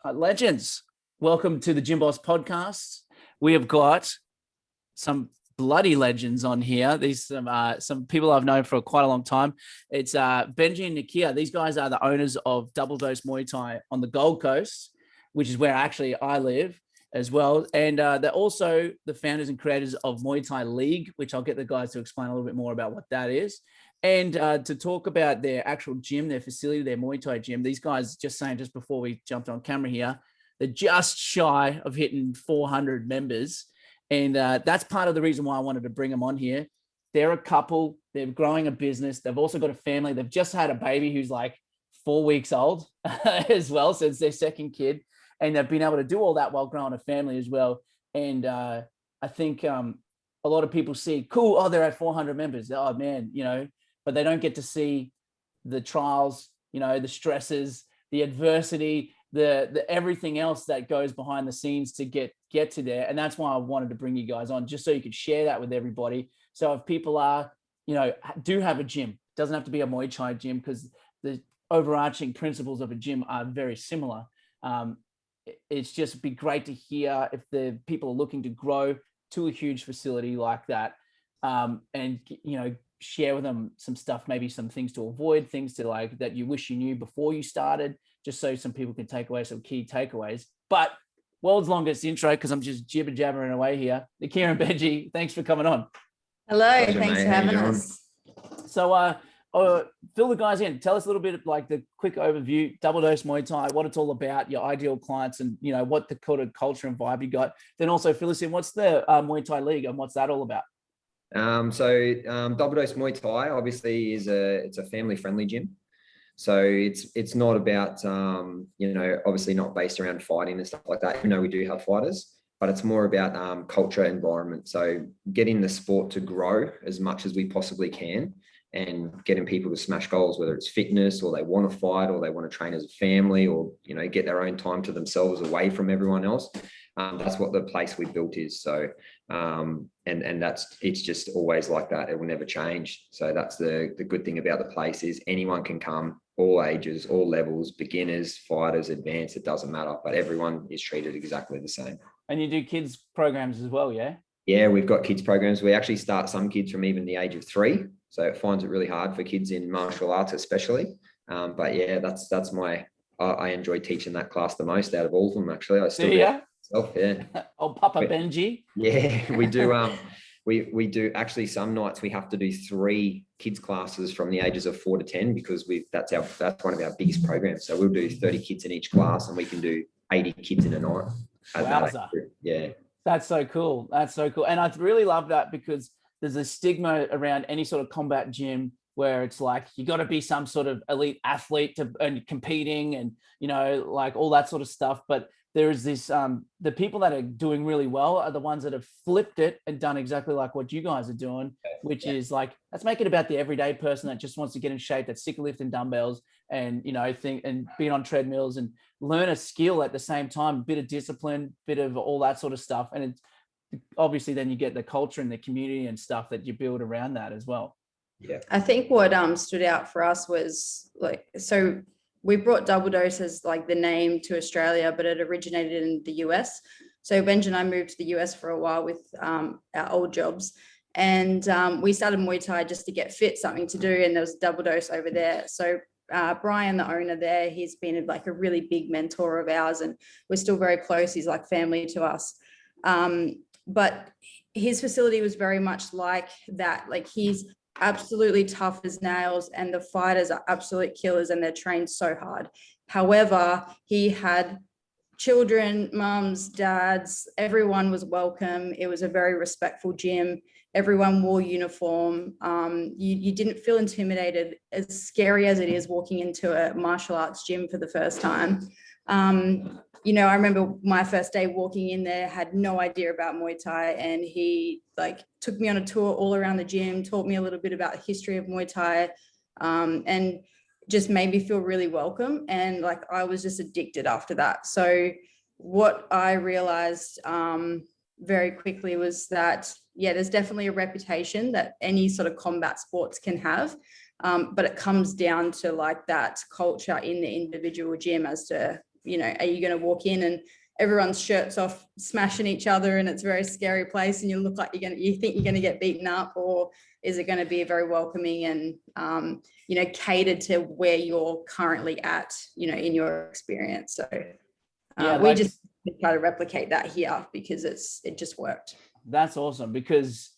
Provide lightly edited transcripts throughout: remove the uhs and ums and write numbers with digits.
Legends, welcome to the Gym Boss podcast. We have got some bloody legends on here. These some people I've known for quite a long time. It's Benji and Nakia. These guys are the owners of Double Dose Muay Thai on the Gold Coast, which is where actually I live as well. And they're also the founders and creators of Muay Thai League, which I'll get the guys to explain a little bit more about what that is. And to talk about their actual gym, their facility, their Muay Thai gym, these guys, just saying just before we jumped on camera here, they're just shy of hitting 400 members. And that's part of the reason why I wanted to bring them on here. They're a couple. They're growing a business. They've also got a family. They've just had a baby who's like 4 weeks old as well. So it's their second kid. And they've been able to do all that while growing a family as well. And I think a lot of people see, cool, oh, they're at 400 members. Oh, man, but they don't get to see the trials, the stresses, the adversity, the everything else that goes behind the scenes to get to there. And that's why I wanted to bring you guys on, just so you could share that with everybody. So if people are, do have a gym, doesn't have to be a Muay Thai gym, because the overarching principles of a gym are very similar. It's just be great to hear if the people are looking to grow to a huge facility like that, and share with them some stuff, maybe some things to avoid, things to like that you wish you knew before you started, just so some people can take away some key takeaways. But world's longest intro, because I'm just jibber jabbering away here. Nakia and Benji, thanks for coming on. Hello, pleasure, thanks for having us. So fill the guys in. Tell us a little bit of like the quick overview, Double Dose Muay Thai, what it's all about, your ideal clients, and what the kind of culture and vibe you got. Then also fill us in, what's the Muay Thai League and what's that all about? Double Dose Muay Thai obviously is a family friendly gym. So it's not about obviously not based around fighting and stuff like that. We do have fighters, but it's more about culture, environment. So getting the sport to grow as much as we possibly can, and getting people to smash goals, whether it's fitness or they want to fight or they want to train as a family, or get their own time to themselves away from everyone else. That's what the place we built is. So and it's just always like that. It will never change. So that's the good thing about the place, is anyone can come, all ages, all levels, beginners, fighters, advanced, it doesn't matter, but everyone is treated exactly the same. And you do kids programs as well, yeah? Yeah, we've got kids programs. We actually start some kids from even the age of 3. So it finds it really hard for kids in martial arts, especially. But yeah, that's I enjoy teaching that class the most out of all of them, actually. I still do myself, yeah. Oh, Papa Benji. Yeah, we do. We do actually, some nights we have to do 3 kids classes from the ages of 4 to 10, because that's one of our biggest programs. So we'll do 30 kids in each class, and we can do 80 kids in a night. Wowza. Yeah. That's so cool. That's so cool. And I really love that, because there's a stigma around any sort of combat gym where it's like, you got to be some sort of elite athlete and competing and, like all that sort of stuff. But there is this, the people that are doing really well are the ones that have flipped it and done exactly like what you guys are doing, which is like, let's make it about the everyday person that just wants to get in shape, that's sick of lifting dumbbells and, think and being on treadmills and learn a skill at the same time, bit of discipline, bit of all that sort of stuff. And it's obviously then you get the culture and the community and stuff that you build around that as well. Yeah. I think what stood out for us was so we brought Double Dose as like the name to Australia, but it originated in the US. So Benji and I moved to the US for a while with our old jobs. And we started Muay Thai just to get fit, something to do. And there was Double Dose over there. So Brian, the owner there, he's been like a really big mentor of ours, and we're still very close. He's like family to us. But his facility was very much like that. Like, he's absolutely tough as nails, and the fighters are absolute killers, and they're trained so hard. However, he had children, mums, dads, everyone was welcome. It was a very respectful gym. Everyone wore uniform. You didn't feel intimidated, as scary as it is walking into a martial arts gym for the first time. I remember my first day walking in there, had no idea about Muay Thai, and he took me on a tour all around the gym, taught me a little bit about the history of Muay Thai, and just made me feel really welcome. And I was just addicted after that. So what I realized very quickly was that, there's definitely a reputation that any sort of combat sports can have. But it comes down to that culture in the individual gym as to are you going to walk in and everyone's shirts off, smashing each other, and it's a very scary place, and you look like you think you're going to get beaten up, or is it going to be very welcoming and catered to where you're currently at, in your experience? So we just try to replicate that here because it just worked. That's awesome, because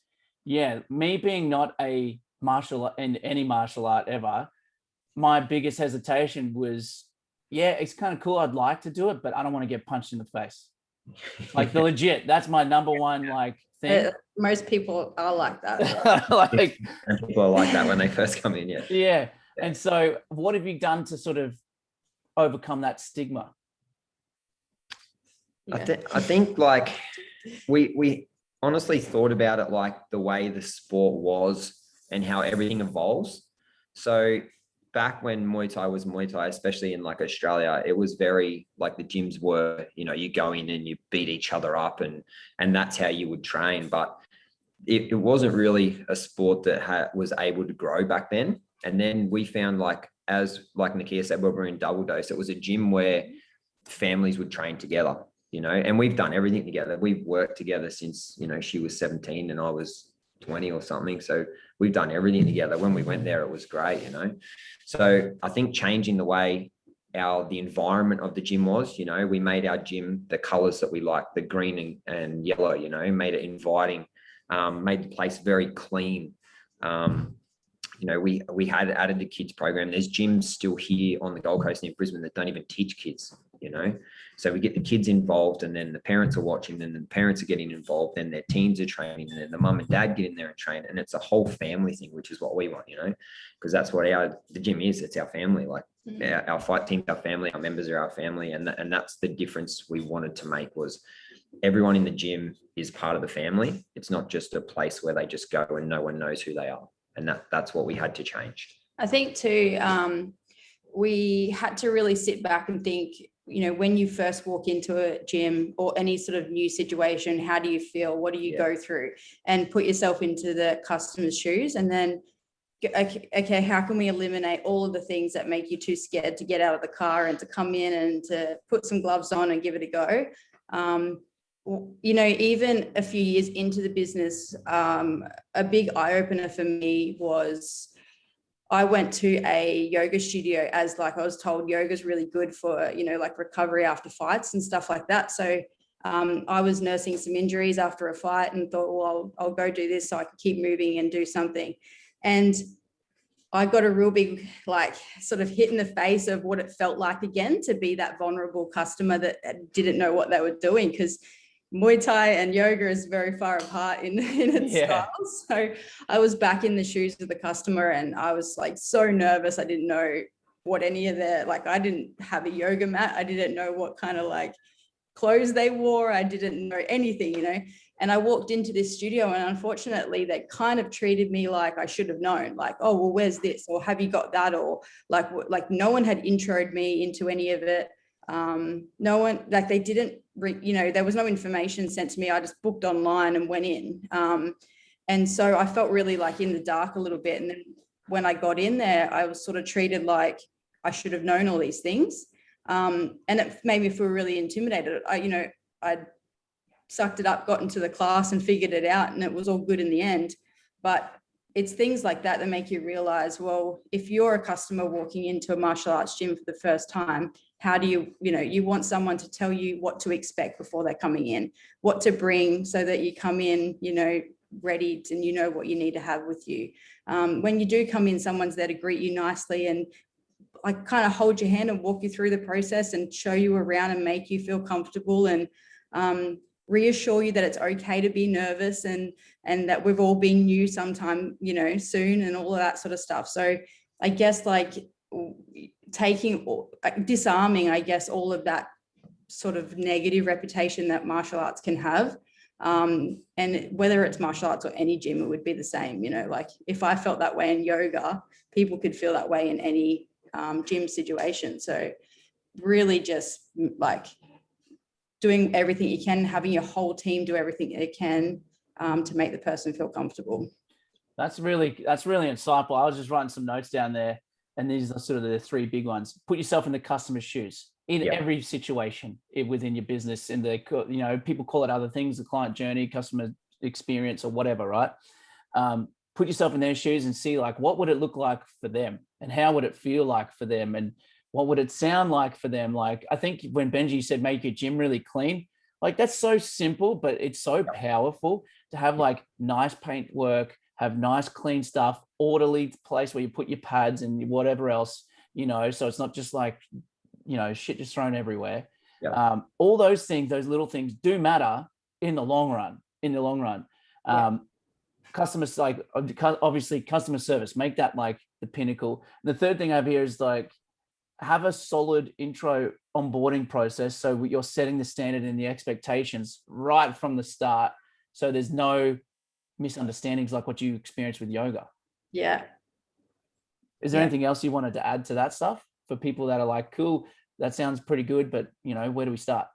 me being not a martial in any martial art ever, my biggest hesitation was, it's kind of cool, I'd like to do it, but I don't want to get punched in the face. Like the legit, that's my number one thing. Most people are like that. People are like that when they first come in. Yeah. And so what have you done to sort of overcome that stigma? I think like we honestly thought about it like the way the sport was and how everything evolves. So back when Muay Thai was Muay Thai, especially in like Australia, it was very like the gyms were, you go in and you beat each other up and that's how you would train. But it wasn't really a sport that was able to grow back then. And then we found like Nakia said, when we were in Double Dose, it was a gym where families would train together, and we've done everything together. We've worked together since, she was 17 and I was 20 or something. So we've done everything together. When we went there, it was great, So I think changing the way the environment of the gym was, we made our gym the colors that we like, the green and yellow, made it inviting, made the place very clean. We had added the kids program. There's gyms still here on the Gold Coast in Brisbane that don't even teach kids, So we get the kids involved, and then the parents are watching, and then the parents are getting involved, and their teams are training, and then the mum and dad get in there and train. And it's a whole family thing, which is what we want, because that's what the gym is. It's our family. Like our fight team's our family, our members are our family. And that's the difference we wanted to make, was everyone in the gym is part of the family. It's not just a place where they just go and no one knows who they are. And that's what we had to change. I think too, we had to really sit back and think, when you first walk into a gym or any sort of new situation, how do you feel? What do you go through? And put yourself into the customer's shoes, and then, okay, how can we eliminate all of the things that make you too scared to get out of the car and to come in and to put some gloves on and give it a go? Even a few years into the business, a big eye-opener for me was I went to a yoga studio as I was told yoga is really good for, recovery after fights and stuff like that. So I was nursing some injuries after a fight and thought, well, I'll go do this so I can keep moving and do something. And I got a real big, sort of hit in the face of what it felt like again to be that vulnerable customer that didn't know what they were doing, because Muay Thai and yoga is very far apart in its styles. So I was back in the shoes of the customer, and I was so nervous. I didn't know what any of I didn't have a yoga mat. I didn't know what kind of clothes they wore. I didn't know anything, And I walked into this studio, and unfortunately they kind of treated me like I should have known, oh, well, where's this? Or have you got that? Or no one had introed me into any of it. No one, they didn't, there was no information sent to me. I just booked online and went in. And so I felt really in the dark a little bit. And then when I got in there, I was sort of treated like I should have known all these things. And it made me feel really intimidated. I sucked it up, got into the class and figured it out, and it was all good in the end. But it's things like that make you realize, well, if you're a customer walking into a martial arts gym for the first time, how do you want someone to tell you what to expect before they're coming in, what to bring, so that you come in, ready and what you need to have with you. When you do come in, someone's there to greet you nicely and kind of hold your hand and walk you through the process and show you around and make you feel comfortable and reassure you that it's okay to be nervous and that we've all been new sometime, soon, and all of that sort of stuff. So I guess disarming, I guess, all of that sort of negative reputation that martial arts can have. And whether it's martial arts or any gym, it would be the same. If I felt that way in yoga, people could feel that way in any gym situation. So really just doing everything you can, having your whole team do everything they can to make the person feel comfortable. That's really insightful. I was just writing some notes down there, and these are sort of the three big ones. Put yourself in the customer's shoes. in Yeah. every situation within your business. And people call it other things, the client journey, customer experience, or whatever, right? Put yourself in their shoes and see, like, what would it look like for them, and how would it feel like for them, and what would it sound like for them? Like, I think when Benji said make your gym really clean, like, that's so simple, but it's so powerful to have like nice paint work, have nice clean stuff, orderly place where you put your pads and whatever else, so it's not just like, shit just thrown everywhere. Yeah. All those things, those little things do matter in the long run. Customers, like, obviously customer service, make that like the pinnacle. And the third thing over here is like, have a solid intro onboarding process, so you're setting the standard and the expectations right from the start, so there's no misunderstandings like what you experienced with yoga. Yeah. Is there anything else you wanted to add to that stuff for people that are like, cool, that sounds pretty good, but where do we start?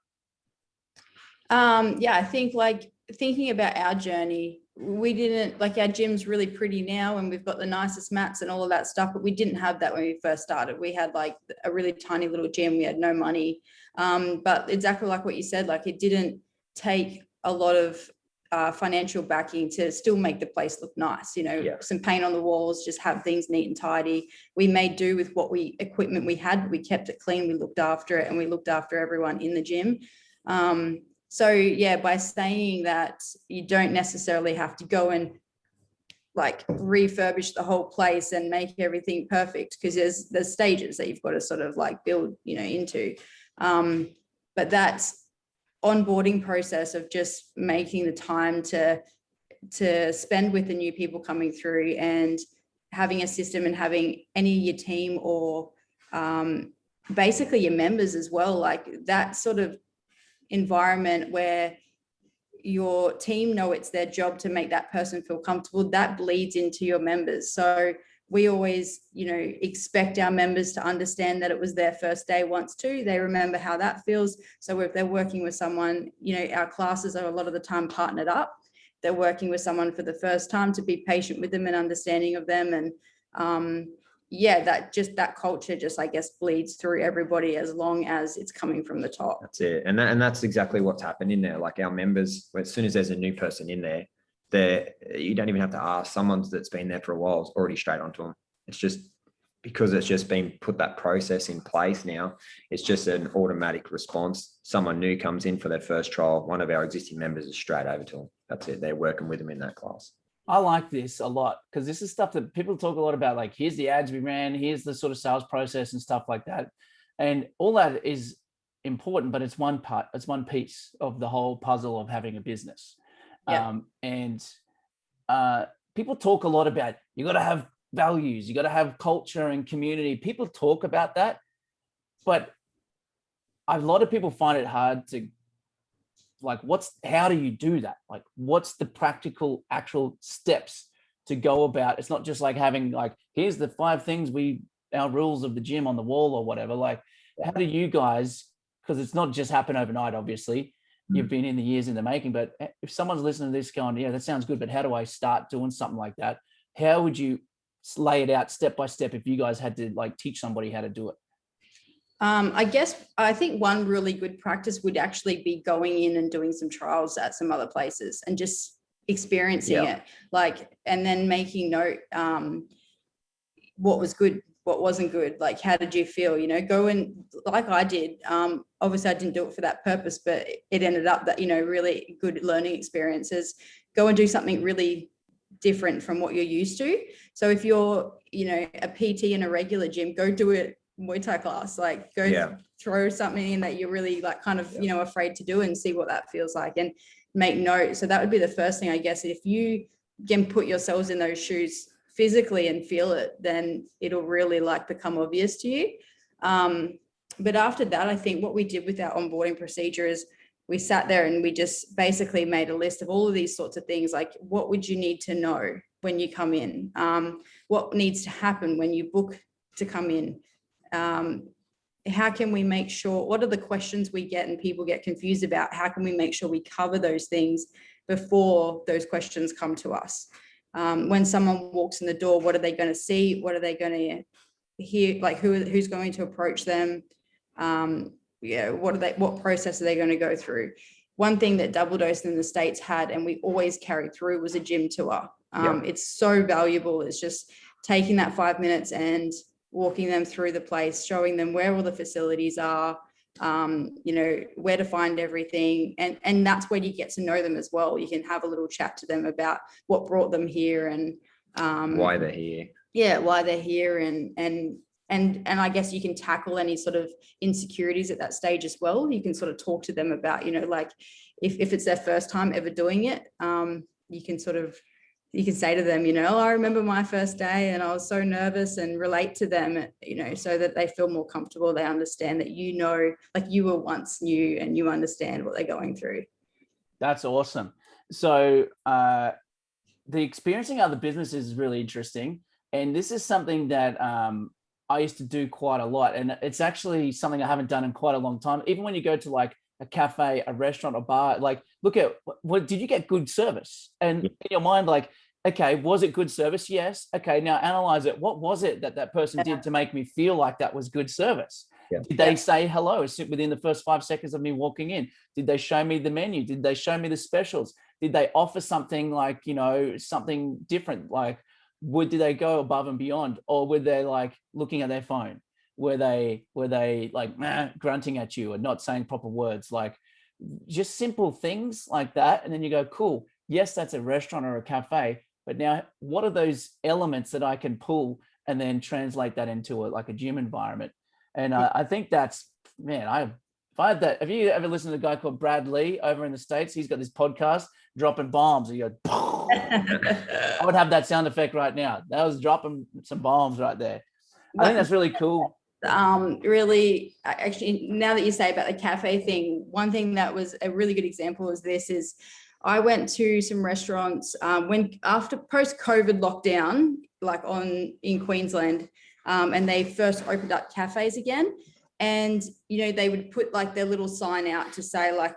I think, like, thinking about our journey, we didn't, like, our gym's really pretty now and we've got the nicest mats and all of that stuff, but we didn't have that when we first started. We had like a really tiny little gym. We had no money. But exactly like what you said, like, it didn't take a lot of financial backing to still make the place look nice, some paint on the walls, just have things neat and tidy. We made do with what equipment we had. We kept it clean, we looked after it, and we looked after everyone in the gym. So yeah, by saying that, you don't necessarily have to go and like refurbish the whole place and make everything perfect, because there's stages that you've got to sort of like build, into. But that's onboarding process of just making the time to spend with the new people coming through, and having a system, and having any of your team or basically your members as well, like that sort of environment where your team know it's their job to make that person feel comfortable, that bleeds into your members. So we always, expect our members to understand that it was their first day once too. They remember how that feels. So if they're working with someone, our classes are a lot of the time partnered up. They're working with someone for the first time, to be patient with them and understanding of them. And that culture just, I guess, bleeds through everybody as long as it's coming from the top. That's it. And that's exactly what's happened in there. Like, our members, as soon as there's a new person in there, you don't even have to ask. Someone that's been there for a while is already straight onto them. It's just because it's just been put that process in place now. It's just an automatic response. Someone new comes in for their first trial, one of our existing members is straight over to them. That's it. They're working with them in that class. I like this a lot, because this is stuff that people talk a lot about. Like, here's the ads we ran, here's the sort of sales process and stuff like that. And all that is important, but it's one part, it's one piece of the whole puzzle of having a business. Yeah. People talk a lot about, you got to have values, you got to have culture and community. People talk about that, but a lot of people find it hard to, like, how do you do that? Like, what's the practical actual steps to go about? It's not just like having like, here's the 5 things our rules of the gym on the wall or whatever. Like, how do you guys, because it's not just happen overnight, obviously. You've been in the years in the making, but if someone's listening to this going, yeah, that sounds good, but how do I start doing something like that? How would you lay it out step by step if you guys had to like teach somebody how to do it? I think one really good practice would actually be going in and doing some trials at some other places and just experiencing it, like, and then making note, what was good, what wasn't good, like, how did you feel, go and, like I did, obviously I didn't do it for that purpose, but it ended up that, really good learning experiences. Go and do something really different from what you're used to. So if you're, a PT in a regular gym, go do it Muay Thai class, like, go throw something in that you're really like kind of, afraid to do, and see what that feels like, and make note. So that would be the first thing, I guess. If you can put yourselves in those shoes physically and feel it, then it'll really like become obvious to you. But after that, I think what we did with our onboarding procedure is we sat there and we just basically made a list of all of these sorts of things. Like, what would you need to know when you come in? What needs to happen when you book to come in? How can we make sure, what are the questions we get and people get confused about? How can we make sure we cover those things before those questions come to us? When someone walks in the door, what are they going to see? What are they going to hear? Like, who's going to approach them? what process are they going to go through? One thing that Double Dose in the States had, and we always carried through, was a gym tour. It's so valuable. It's just taking that 5 minutes and walking them through the place, showing them where all the facilities are, where to find everything. And that's where you get to know them as well. You can have a little chat to them about what brought them here and why they're here. Yeah, why they're here, and I guess you can tackle any sort of insecurities at that stage as well. You can sort of talk to them about, like if it's their first time ever doing it, you can say to them, I remember my first day and I was so nervous, and relate to them, so that they feel more comfortable. They understand that, like you were once new and you understand what they're going through. That's awesome. So the experiencing other businesses is really interesting. And this is something that I used to do quite a lot. And it's actually something I haven't done in quite a long time. Even when you go to like a cafe, a restaurant, a bar, like look at what did you get good service? And in your mind, like, okay, was it good service? Yes. Okay, now analyze it. What was it that person did to make me feel like that was good service? Yeah. Did they say hello within the first 5 seconds of me walking in? Did they show me the menu? Did they show me the specials? Did they offer something like, something different? Like, did they go above and beyond, or were they like looking at their phone? Were they like grunting at you and not saying proper words? Like just simple things like that. And then you go, cool. Yes, that's a restaurant or a cafe. But now what are those elements that I can pull and then translate that into a gym environment? And I think that's, if I had that, have you ever listened to a guy called Brad Lee over in the States? He's got this podcast, dropping bombs. He goes, I would have that sound effect right now. That was dropping some bombs right there. I think that's really cool. Really, actually, now that you say about the cafe thing, one thing that was a really good example is I went to some restaurants after post-COVID lockdown, in Queensland, and they first opened up cafes again. And, they would put like their little sign out to say like,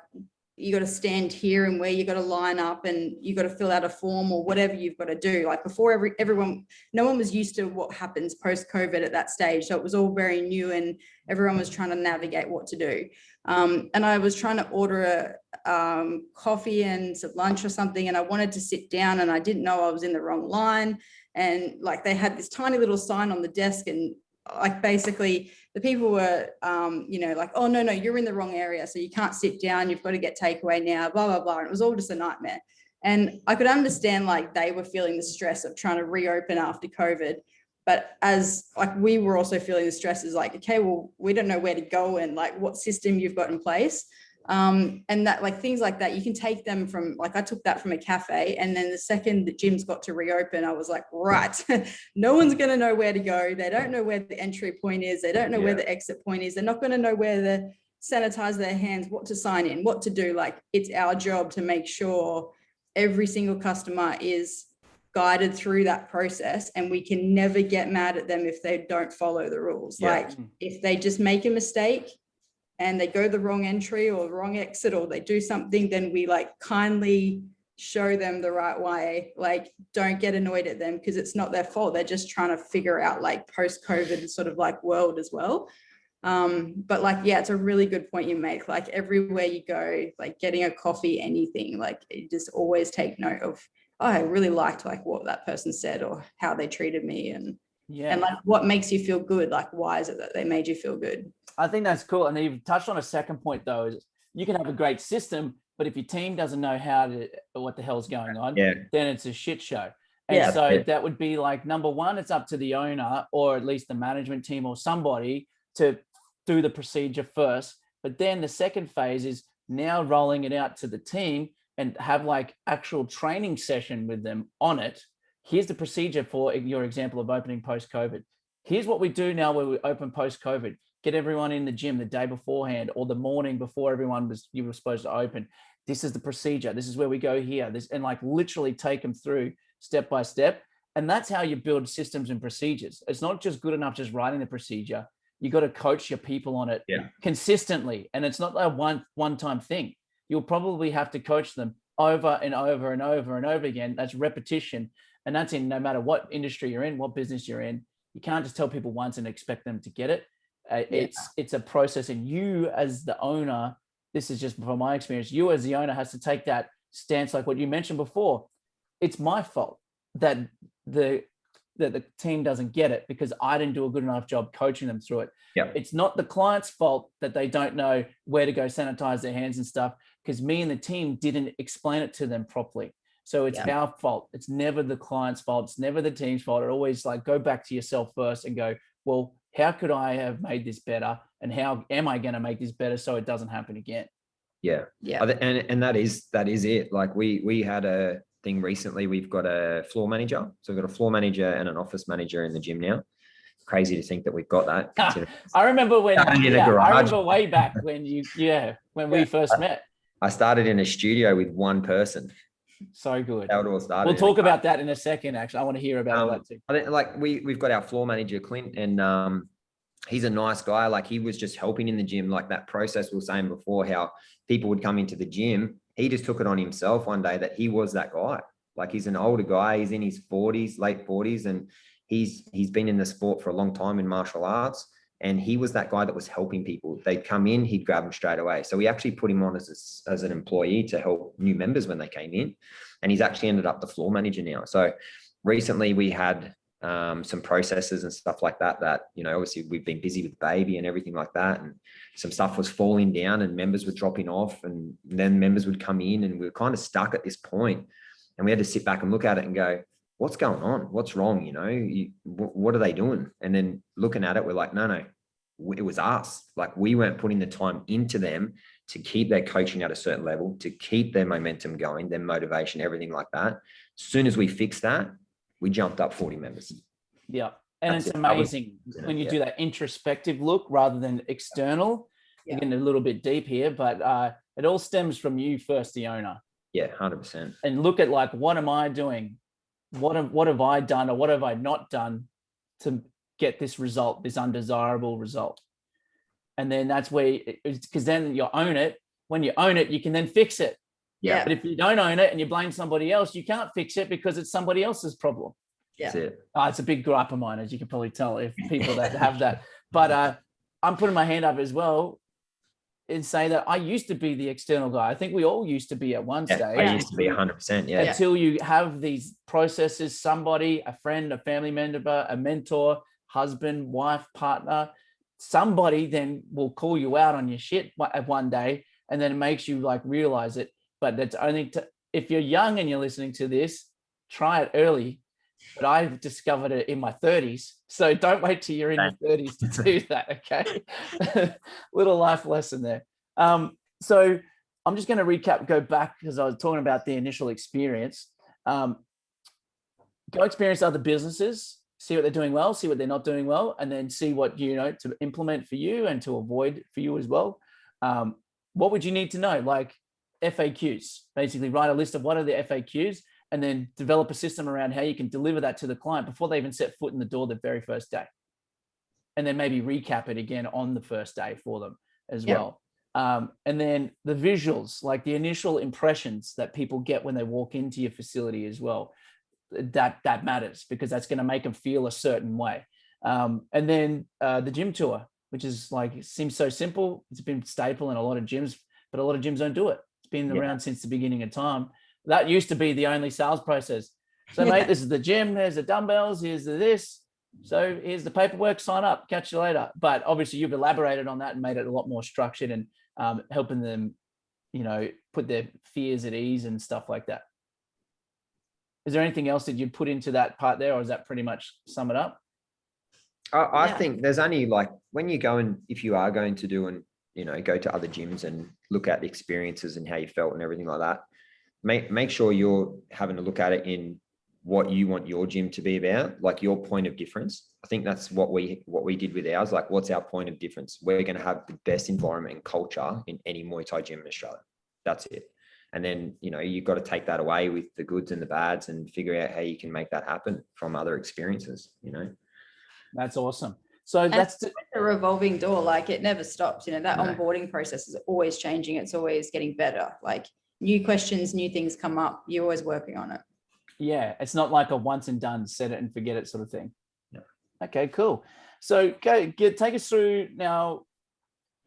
you got to stand here and where you got to line up and you got to fill out a form or whatever you've got to do. Like before no one was used to what happens post-COVID at that stage. So it was all very new and everyone was trying to navigate what to do. And I was trying to order a coffee and some lunch or something. And I wanted to sit down and I didn't know I was in the wrong line. And like they had this tiny little sign on the desk, and like basically the people were like, oh no, you're in the wrong area, so you can't sit down, you've got to get takeaway now, blah blah blah. And it was all just a nightmare. And I could understand like they were feeling the stress of trying to reopen after COVID, but as like we were also feeling the stress is like, okay, well, we don't know where to go and like what system you've got in place. And that like things like that, you can take them from like, I took that from a cafe, and then the second the gyms got to reopen, I was like, right, no one's going to know where to go. They don't know where the entry point is. They don't know where the exit point is. They're not going to know where to sanitize their hands, what to sign in, what to do. Like it's our job to make sure every single customer is guided through that process, and we can never get mad at them if they don't follow the rules. Like if they just make a mistake and they go the wrong entry or the wrong exit, or they do something, then we like kindly show them the right way. Like don't get annoyed at them because it's not their fault. They're just trying to figure out like post-COVID sort of like world as well. But like, yeah, it's a really good point you make. Like everywhere you go, like getting a coffee, anything, like you just always take note of, oh, I really liked like what that person said or how they treated me, and like what makes you feel good. Like why is it that they made you feel good? I think that's cool. And you've touched on a second point though, is you can have a great system, but if your team doesn't know what the hell's going on, then it's a shit show. And so that would be like, number one, it's up to the owner or at least the management team or somebody to do the procedure first. But then the second phase is now rolling it out to the team and have like actual training session with them on it. Here's the procedure for your example of opening post-COVID. Here's what we do now when we open post-COVID. Get everyone in the gym the day beforehand or the morning before you were supposed to open. This is the procedure. This is where we go here. And like literally take them through step by step. And that's how you build systems and procedures. It's not just good enough just writing the procedure. You got to coach your people on it consistently. And it's not a one-time thing. You'll probably have to coach them over and over and over and over again. That's repetition. And that's in no matter what industry you're in, what business you're in. You can't just tell people once and expect them to get it. It's a process, and you as the owner, this is just from my experience, you as the owner has to take that stance, like what you mentioned before. It's my fault that the team doesn't get it because I didn't do a good enough job coaching them through it. Yeah. It's not the client's fault that they don't know where to go sanitize their hands and stuff, because me and the team didn't explain it to them properly. So it's our fault. It's never the client's fault. It's never the team's fault. It always like go back to yourself first and go, well, how could I have made this better? And how am I going to make this better so it doesn't happen again? Yeah. And that is it. Like we had a thing recently. We've got a floor manager. So we've got a floor manager and an office manager in the gym now. Crazy to think that we've got that. I remember when I remember way back when we first met. I started in a studio with one person. So good. How it all started. We'll talk about that in a second. Actually, I want to hear about all that too. I think like we've got our floor manager Clint, and he's a nice guy. Like he was just helping in the gym. Like that process we were saying before, how people would come into the gym. He just took it on himself one day that he was that guy. Like he's an older guy. He's in his 40s, late 40s, and he's been in the sport for a long time in martial arts. And he was that guy that was helping people. They'd come in, he'd grab them straight away. So we actually put him on as an employee to help new members when they came in. And he's actually ended up the floor manager now. So recently we had some processes and stuff like that, obviously we've been busy with baby and everything like that. And some stuff was falling down and members were dropping off, and then members would come in, and we were kind of stuck at this point. And we had to sit back and look at it and go, what's going on? What's wrong? What are they doing? And then looking at it, we're like, no, it was us. Like we weren't putting the time into them to keep their coaching at a certain level, to keep their momentum going, their motivation, everything like that. As soon as we fixed that, we jumped up 40 members. Yeah. And it's amazing when you do that introspective look rather than external. You're getting a little bit deep here, but it all stems from you first, the owner. Yeah, 100%. And look at like, what am I doing? What have I done, or what have I not done to get this result, this undesirable result? And then that's where, because then you own it. When you own it, you can then fix it. Yeah. But if you don't own it and you blame somebody else, you can't fix it because it's somebody else's problem. Yeah. It's a big gripe of mine, as you can probably tell, if people that have that. But I'm putting my hand up as well and say that I used to be the external guy. I think we all used to be at one stage. I used to be 100%. Yeah. Until you have these processes, somebody, a friend, a family member, a mentor, husband, wife, partner, somebody then will call you out on your shit one day, and then it makes you like realize it. But that's only if you're young and you're listening to this, try it early. But I've discovered it in my 30s. So don't wait till you're in your 30s to do that, okay? Little life lesson there. So I'm just going to recap, go back, because I was talking about the initial experience. Go experience other businesses, see what they're doing well, see what they're not doing well, and then see what, to implement for you and to avoid for you as well. What would you need to know? Like FAQs, basically write a list of what are the FAQs, and then develop a system around how you can deliver that to the client before they even set foot in the door the very first day. And then maybe recap it again on the first day for them as well. And then the visuals, like the initial impressions that people get when they walk into your facility as well, that matters, because that's going to make them feel a certain way. And then the gym tour, which is like, it seems so simple. It's been staple in a lot of gyms, but a lot of gyms don't do it. It's been around since the beginning of time. That used to be the only sales process. So, mate, this is the gym. There's the dumbbells. Here's the this. So here's the paperwork. Sign up. Catch you later. But obviously, you've elaborated on that and made it a lot more structured and helping them, put their fears at ease and stuff like that. Is there anything else that you'd put into that part there, or is that pretty much sum it up? I think there's only like when you go and if you are going to do and go to other gyms and look at the experiences and how you felt and everything like that. Make sure you're having a look at it in what you want your gym to be about, like your point of difference. I think that's what we did with ours. Like, what's our point of difference? We're going to have the best environment and culture in any Muay Thai gym in Australia. That's it. And then, you've got to take that away with the goods and the bads and figure out how you can make that happen from other experiences, That's awesome. So that's a revolving door. Like, it never stops. That onboarding process is always changing. It's always getting better. Like, new questions, new things come up. You're always working on it. Yeah. It's not like a once and done, set it and forget it sort of thing. Yeah. Okay, cool. So take us through now.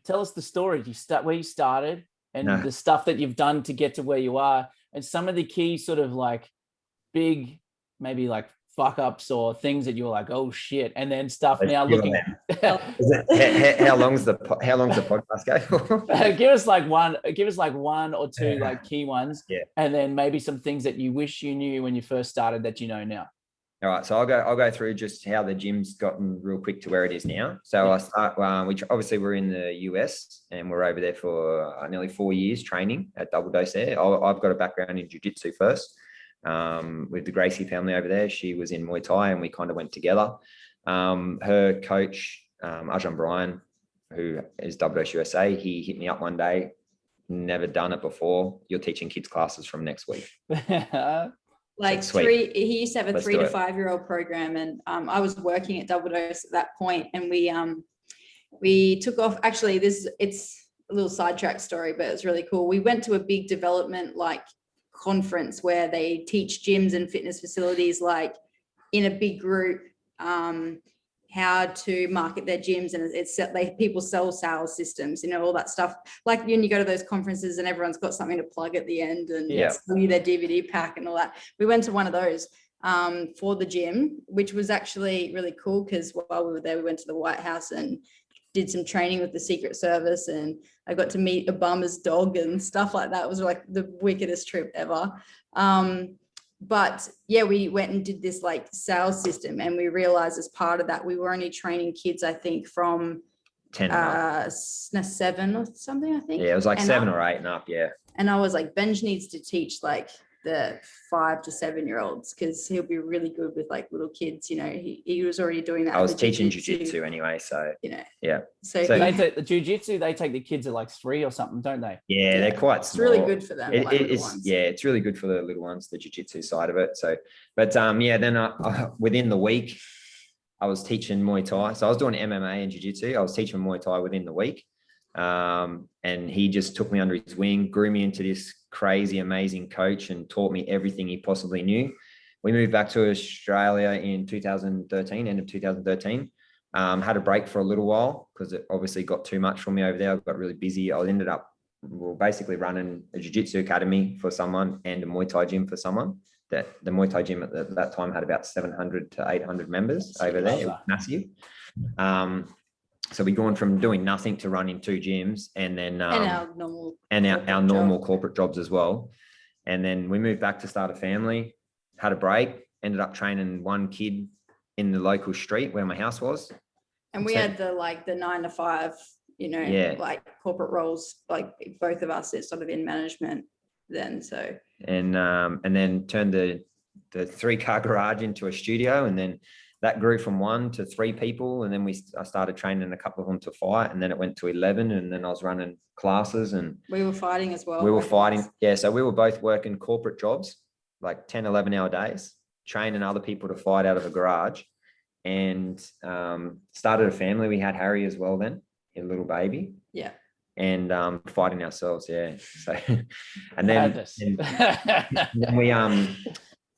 Tell us the story. You start where you started and the stuff that you've done to get to where you are, and some of the key sort of like big, maybe like fuck ups or things that you were like, oh shit, and then stuff now looking. How long's the podcast go for? Give us like one or two like key ones, and then maybe some things that you wish you knew when you first started that you know now. All right, so I'll go through just how the gym's gotten real quick to where it is now. So I start, which obviously we're in the US and we're over there for nearly 4 years training at Double Dose there. I've got a background in jiu-jitsu first with the Gracie family over there. She was in Muay Thai and we kind of went together. Her coach, Ajahn Bryan, who is Double Dose USA, he hit me up one day, never done it before. You're teaching kids classes from next week. Like he used to have a 3 to 5 year old program, and I was working at Double Dose at that point, and we took off. Actually, it's a little sidetrack story, but it's really cool. We went to a big development like conference where they teach gyms and fitness facilities like in a big group how to market their gyms, and people sell sales systems, all that stuff. Like when you go to those conferences and everyone's got something to plug at the end and sell you their DVD pack and all that. We went to one of those for the gym, which was actually really cool because while we were there, we went to the White House and did some training with the Secret Service, and I got to meet Obama's dog and stuff like that. It was like the wickedest trip ever. But yeah, we went and did this like sales system, and we realized as part of that, we were only training kids, I think from 7 or something, I think. Yeah, it was like 7 or 8 and up. Yeah. And I was like, Benj needs to teach like the 5 to 7 year olds because he'll be really good with like little kids. He was already doing that. I was teaching jiu-jitsu anyway, so yeah. So they take the jiu-jitsu, they take the kids at like 3 or something, don't they? Yeah, they're quite small. It's really good for them. It's really good for the little ones, the jiu-jitsu side of it. So, but then within the week, I was teaching Muay Thai. So I was doing MMA and jiu-jitsu. I was teaching Muay Thai within the week. And he just took me under his wing, grew me into this crazy, amazing coach and taught me everything he possibly knew. We moved back to Australia in 2013, end of 2013. Had a break for a little while because it obviously got too much for me over there. I got really busy. I ended up basically running a jiu-jitsu academy for someone and a Muay Thai gym for someone. That the Muay Thai gym at that time had about 700 to 800 members over there. It was massive. So we've gone from doing nothing to running 2 gyms and then our normal corporate jobs as well. And then we moved back to start a family, had a break, ended up training one kid in the local street where my house was. And we had the 9 to 5, like corporate roles, like both of us is sort of in management then. So and then turned the 3-car garage into a studio, and then that grew from 1 to 3 people. And then I started training a couple of them to fight, and then it went to 11. And then I was running classes, and we were fighting as well. We were fighting. Yeah. So we were both working corporate jobs, like 10, 11 hour days, training other people to fight out of a garage, and started a family. We had Harry as well then, a little baby. Yeah. And fighting ourselves. Yeah. So, and then we,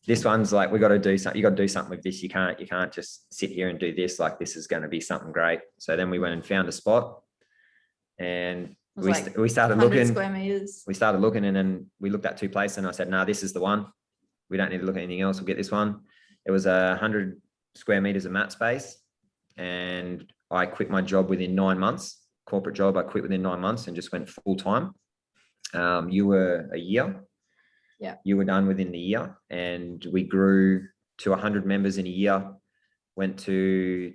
this one's like, we got to do something. You got to do something with this. You can't just sit here and do this. Like, this is going to be something great. So then we went and found a spot, and we started looking. Square meters. We started looking, and then we looked at 2 places, and I said, "No, this is the one. We don't need to look at anything else. We'll get this one." It was 100 square meters of mat space, and I quit my job within 9 months. Corporate job, I quit within 9 months and just went full time. You were a year. Yeah. You were done within the year, and we grew to 100 members in a year, went to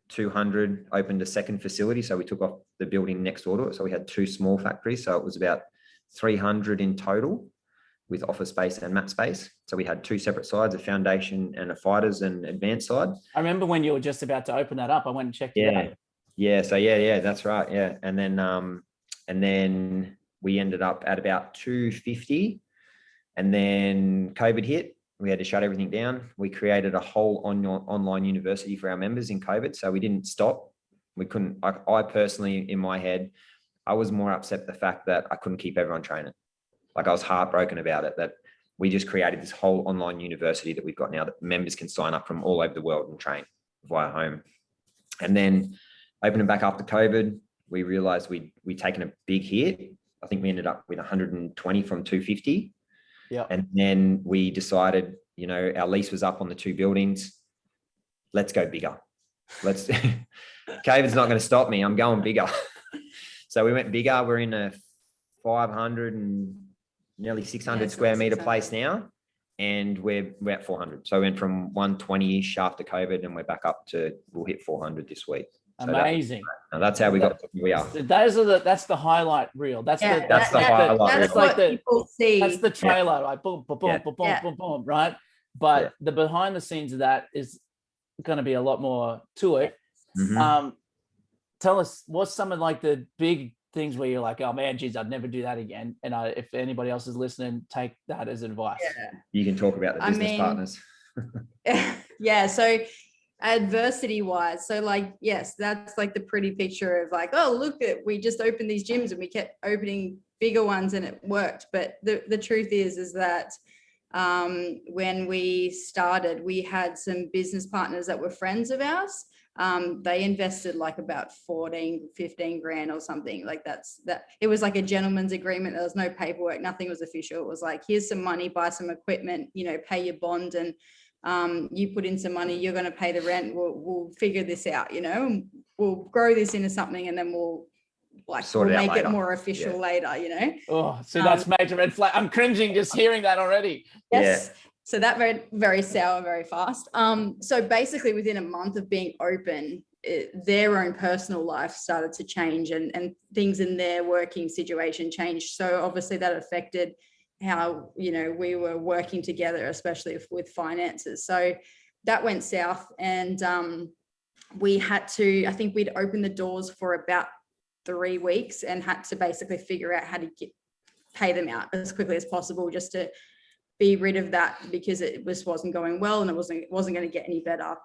200, opened a second facility. So we took off the building next door to it. So we had 2 small factories. So it was about 300 in total with office space and mat space. So we had 2 separate sides, a foundation and a fighters and advanced side. I remember when you were just about to open that up, I went and checked it out. Yeah. So yeah, that's right. Yeah. And then we ended up at about 250. And then COVID hit. We had to shut everything down. We created a whole online university for our members in COVID. So we didn't stop. We couldn't, I personally, in my head, I was more upset with the fact that I couldn't keep everyone training. Like, I was heartbroken about it, that we just created this whole online university that we've got now that members can sign up from all over the world and train via home. And then opening back after COVID, we realized we'd taken a big hit. I think we ended up with 120 from 250. Yeah. And then we decided, you know, our lease was up on the 2 buildings. Let's go bigger. COVID's not going to stop me. I'm going bigger. So we went bigger. We're in a 500 and nearly 600 square meter place now. And we're at 400. So we went from 120-ish after COVID, and we're back up to, we'll hit 400 this week. So Amazing. that's how we got to where we are. That's the highlight reel. That's the highlight reel. That's like the people see. That's the trailer, right? Boom, boom, boom, boom, boom, boom, boom, right? But the behind the scenes of that is going to be a lot more to it. Mhm. Tell us, what's some of like the big things where you're like, oh man, geez, I'd never do that again. And if anybody else is listening, take that as advice. You can talk about the business partners. Yeah. So adversity wise, so like, yes, that's like the pretty picture of like, oh, look at, we just opened these gyms and we kept opening bigger ones and it worked. But the truth is that when we started, we had some business partners that were friends of ours. They invested like about 15 grand or something like that. It was like a gentleman's agreement. There was no paperwork, nothing was official. It was like, here's some money, buy some equipment, you know, pay your bond, and you put in some money, you're going to pay the rent. We'll figure this out, you know, we'll grow this into something, and then we'll make it more official later, you know. Oh, so that's major red flag. I'm cringing just hearing that already. Yes. Yeah. So that very, very sour, very fast. So basically within a month of being open, their own personal life started to change, and things in their working situation changed. So obviously that affected how, you know, we were working together, especially with finances. So that went south, and we had to, I think we'd opened the doors for about 3 weeks and had to basically figure out how to pay them out as quickly as possible, just to be rid of that, because it wasn't going well, and it wasn't going to get any better.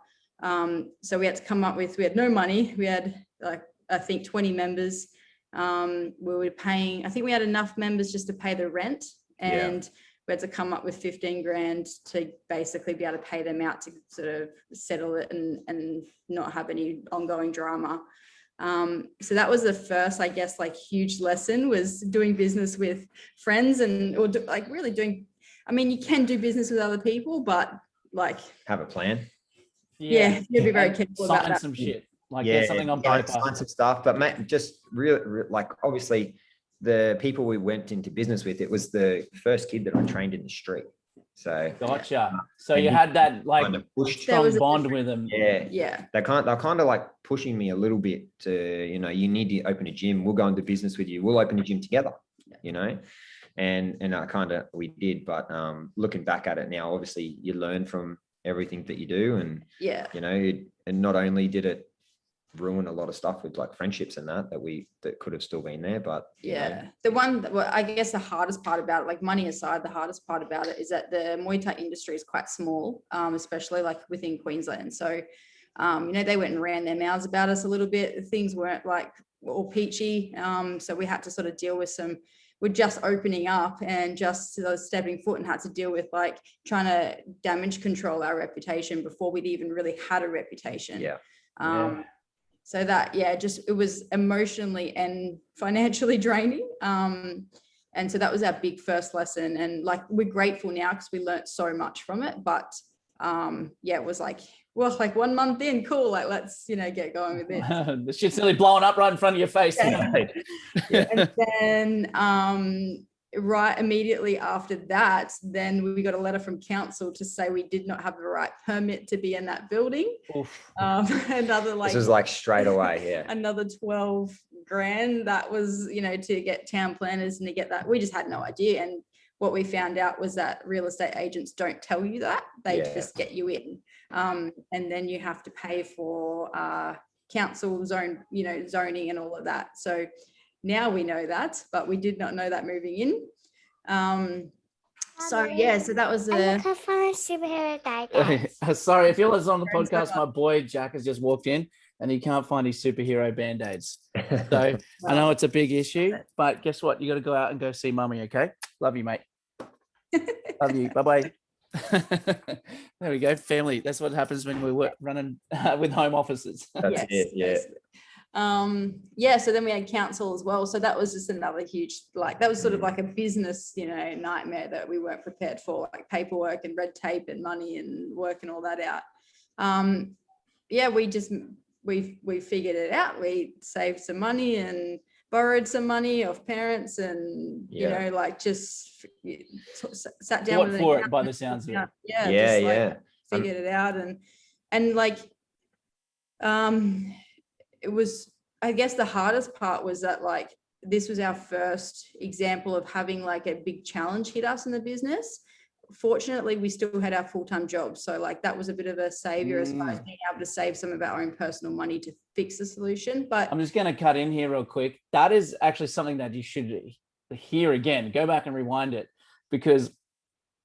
So we had to come up with, we had no money. We had like, I think 20 members. We were paying, I think we had enough members just to pay the rent, and we had to come up with 15 grand to basically be able to pay them out to sort of settle it and not have any ongoing drama. So that was the first, I guess, like huge lesson, was doing business with friends, and really doing, I mean, you can do business with other people, but like have a plan. Yeah, you'd be very careful about that. Some shit, like get something on paper. Sign some stuff, but mate, just really like, obviously the people we went into business with, it was the first kid that I trained in the street. So gotcha. So you had that like kind of strong bond with them. Yeah. They're kind of like pushing me a little bit to, you know, you need to open a gym. We'll go into business with you. We'll open a gym together, you know? And we did, but looking back at it now, obviously you learn from everything that you do, and you know, and not only did it ruin a lot of stuff with like friendships and that could have still been there, but you know. The one that, well, I guess the hardest part about it, like money aside, the hardest part about it is that the Muay Thai industry is quite small, especially like within Queensland. So you know, they went and ran their mouths about us a little bit. Things weren't like all peachy, so we had to sort of deal with we're just opening up and just stepping foot, and had to deal with like trying to damage control our reputation before we'd even really had a reputation. So that, it was emotionally and financially draining. And so that was our big first lesson. And like, we're grateful now because we learned so much from it. But it was like, well, like 1 month in, cool, like let's, you know, get going with this. The shit's nearly blowing up right in front of your face. And then right immediately after that, then we got a letter from council to say we did not have the right permit to be in that building. Another like, this was like straight away, another 12 grand. That was, you know, to get town planners and to get that. We just had no idea. And what we found out was that real estate agents don't tell you that, they just get you in. And then you have to pay for council zoning and all of that. So now we know that, but we did not know that moving in. So that was I'm looking for a superhero diaper. Sorry, if you're listening on the podcast, my boy Jack has just walked in and he can't find his superhero band-aids. So I know it's a big issue, but guess what? You got to go out and go see mummy, okay? Love you, mate. Love you. Bye-bye. There we go. Family. That's what happens when we work running with home offices. That's it. Yeah. Yes. So then we had council as well. So that was just another huge, like, that was sort of like a business, nightmare that we weren't prepared for, like paperwork and red tape and money and working all that out. We figured it out. We saved some money and borrowed some money off parents, and just sat down with for it by the sounds of it. Figured it out, and like it was, I guess the hardest part was that like this was our first example of having like a big challenge hit us in the business. Fortunately, we still had our full-time jobs, so like that was a bit of a savior as far as being able to save some of our own personal money to fix the solution. But I'm just going to cut in here real quick. That is actually something that you should hear again. Go back and rewind it, because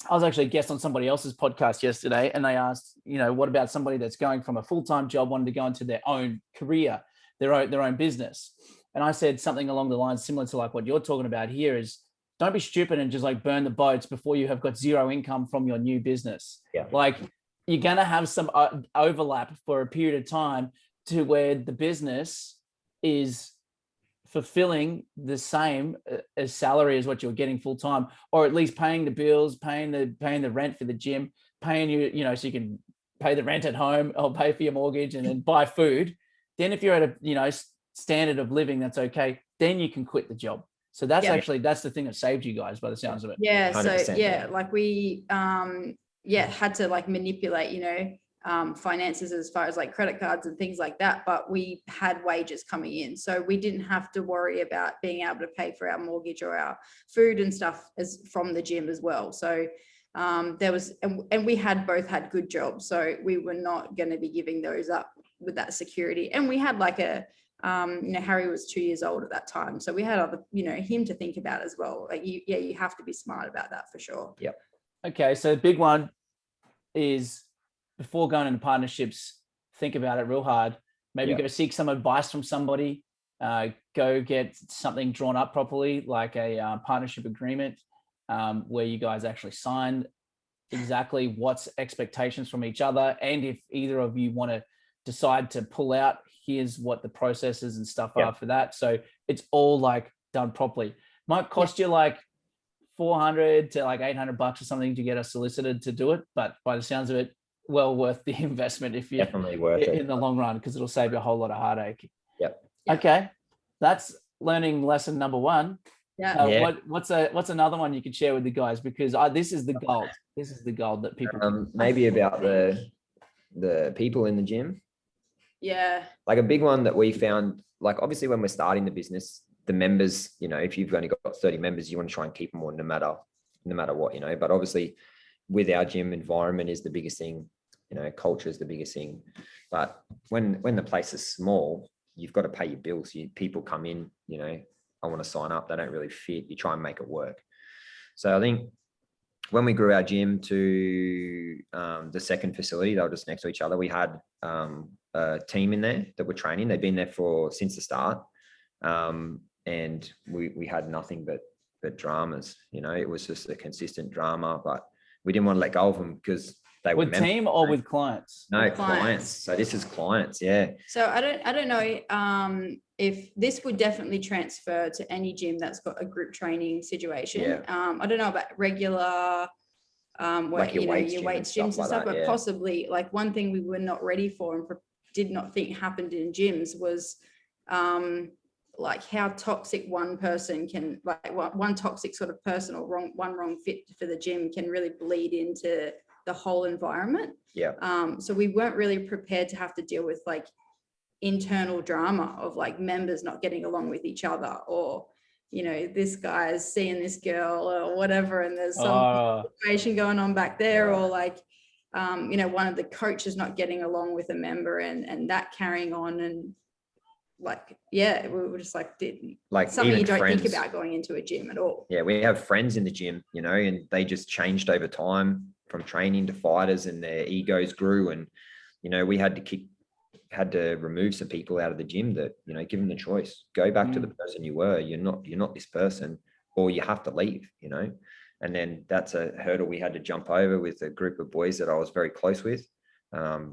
I was actually a guest on somebody else's podcast yesterday, and they asked, what about somebody that's going from a full-time job, wanting to go into their own career, their own business? And I said something along the lines similar to like what you're talking about here is, don't be stupid and just like burn the boats before you have got zero income from your new business. Yeah. Like you're going to have some overlap for a period of time to where the business is fulfilling the same as salary as what you're getting full time, or at least paying the bills, paying the rent for the gym, paying so you can pay the rent at home or pay for your mortgage and then buy food. Then if you're at a standard of living that's okay, then you can quit the job. So that's that's the thing that saved you guys by the sounds of it. Yeah. So like we had to like manipulate, finances as far as like credit cards and things like that, but we had wages coming in, so we didn't have to worry about being able to pay for our mortgage or our food and stuff as from the gym as well. So there was, and we had both had good jobs, so we were not going to be giving those up with that security. And we had like Harry was 2 years old at that time, so we had other, him to think about as well. Like you have to be smart about that for sure. Yep. Okay, so the big one is, before going into partnerships, think about it real hard. Maybe go seek some advice from somebody. Go get something drawn up properly, like a partnership agreement, where you guys actually sign exactly what's expectations from each other. And if either of you want to decide to pull out, here's what the processes and stuff are for that. So it's all like done properly. Might cost you like $400 to like $800 or something to get a solicitor to do it, but by the sounds of it, well worth the investment if you definitely worth it in the long run, because it'll save you a whole lot of heartache. Yep. Okay, that's learning lesson number one. What's another one you could share with the guys, because this is the gold. This is the gold that people maybe about the people in the gym. Yeah. Like a big one that we found, like obviously when we're starting the business, the members, if you've only got 30 members, you want to try and keep them on no matter what, but obviously with our gym, environment is the biggest thing, culture is the biggest thing. But when the place is small, you've got to pay your bills. People come in, I want to sign up, they don't really fit, you try and make it work. So I think when we grew our gym to the second facility, they were just next to each other, we had a team in there that were training. They'd been there since the start, and we had nothing but dramas. It was just a consistent drama, but we didn't want to let go of them because they were with team or with clients. No, clients. So this is clients. Yeah. So I don't know if this would definitely transfer to any gym that's got a group training situation. I don't know about regular like your weights gyms and stuff, but possibly like one thing we were not ready for and did not think happened in gyms was like how toxic one person can, like one toxic sort of person or wrong fit for the gym can really bleed into the whole environment. So we weren't really prepared to have to deal with like internal drama of like members not getting along with each other, or this guy's seeing this girl or whatever, and there's some situation going on back there, or like one of the coaches not getting along with a member and that carrying on, and like we were just like something you don't think about going into a gym at all. We have friends in the gym, and they just changed over time from training to fighters, and their egos grew, and we had to remove some people out of the gym that give them the choice, go back to the person you were. You're not this person, or you have to leave, And then that's a hurdle we had to jump over with a group of boys that I was very close with.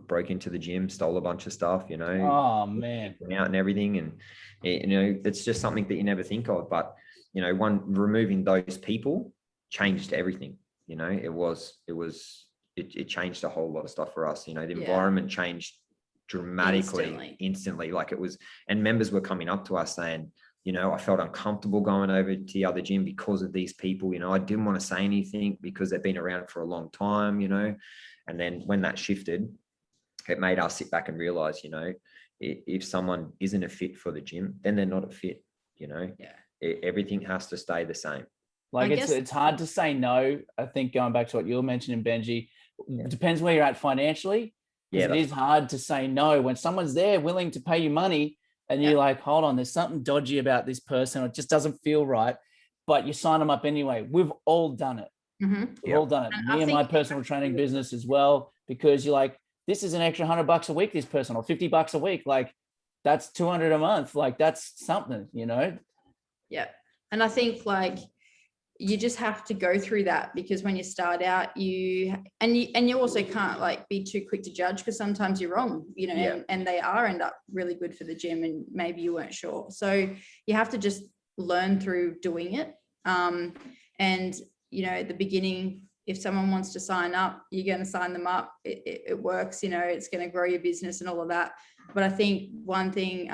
Broke into the gym, stole a bunch of stuff, you know. Oh man. Went out and everything. And, you know, it's just something that you never think of. But, you know, removing those people changed everything. You know, it changed a whole lot of stuff for us. You know, the environment changed dramatically, instantly. Like it was, and members were coming up to us saying, you know, I felt uncomfortable going over to the other gym because of these people. You know, I didn't want to say anything because they've been around for a long time, you know. And then when that shifted, it made us sit back and realize, you know, if someone isn't a fit for the gym, then they're not a fit, you know. Everything has to stay the same. Like it's hard to say no. I think going back to what you were mentioning, Benji, depends where you're at financially. Yeah, it is hard to say no when someone's there willing to pay you money. And you're like, hold on, there's something dodgy about this person. It just doesn't feel right. But you sign them up anyway. We've all done it. We've all done it. Me and my personal training business as well, because you're like, this is an extra $100 a week, this person, or $50 a week. Like that's $200 a month. Like that's something, you know? Yeah. And I think like, you just have to go through that, because when you start out, you also can't like be too quick to judge, because sometimes you're wrong, you know, and they end up really good for the gym and maybe you weren't sure. So you have to just learn through doing it. And, you know, at the beginning, if someone wants to sign up, you're going to sign them up. It works, you know, it's going to grow your business and all of that. But I think one thing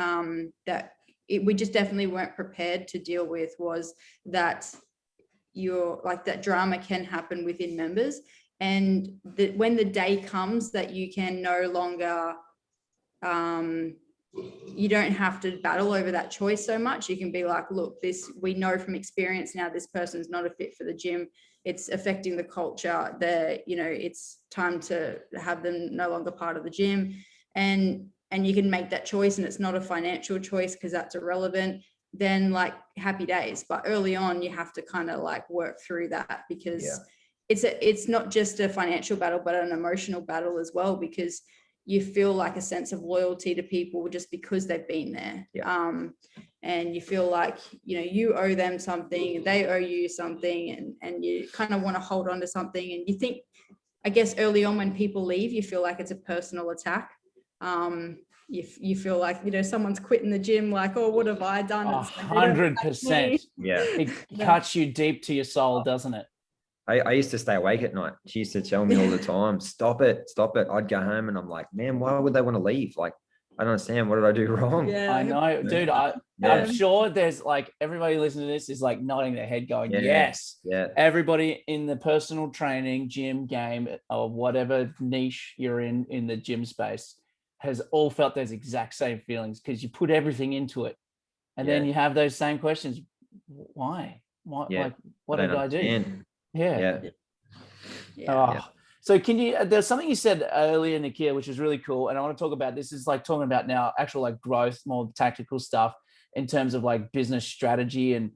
that we just definitely weren't prepared to deal with was that that drama can happen within members, and that when the day comes that you can no longer you don't have to battle over that choice so much. You can be like, look, we know from experience now this person's not a fit for the gym, it's affecting the culture, you know, it's time to have them no longer part of the gym, and you can make that choice, and it's not a financial choice because that's irrelevant. Then like happy days. But early on you have to kind of like work through that, because it's not just a financial battle but an emotional battle as well, because you feel like a sense of loyalty to people just because they've been there. And you feel like, you know, you owe them something, they owe you something, and you kind of want to hold on to something. And you think, I guess early on when people leave, you feel like it's a personal attack. You feel like, you know, someone's quitting the gym, like, oh, what have I done? 100%. Yeah. It cuts you deep to your soul, doesn't it? I used to stay awake at night. She used to tell me all the time, stop it. I'd go home and I'm like, man, why would they want to leave? Like, I don't understand. What did I do wrong? Yeah. I know, dude. I'm sure there's like everybody listening to this is like nodding their head going, yes. Yeah. Everybody in the personal training, gym game, or whatever niche you're in the gym space has all felt those exact same feelings, because you put everything into it. And then you have those same questions. Why? Like, what did I do? Yeah. So there's something you said earlier, Nakia, which is really cool. And I want to talk about this. Is like talking about now actual like growth, more tactical stuff in terms of like business strategy and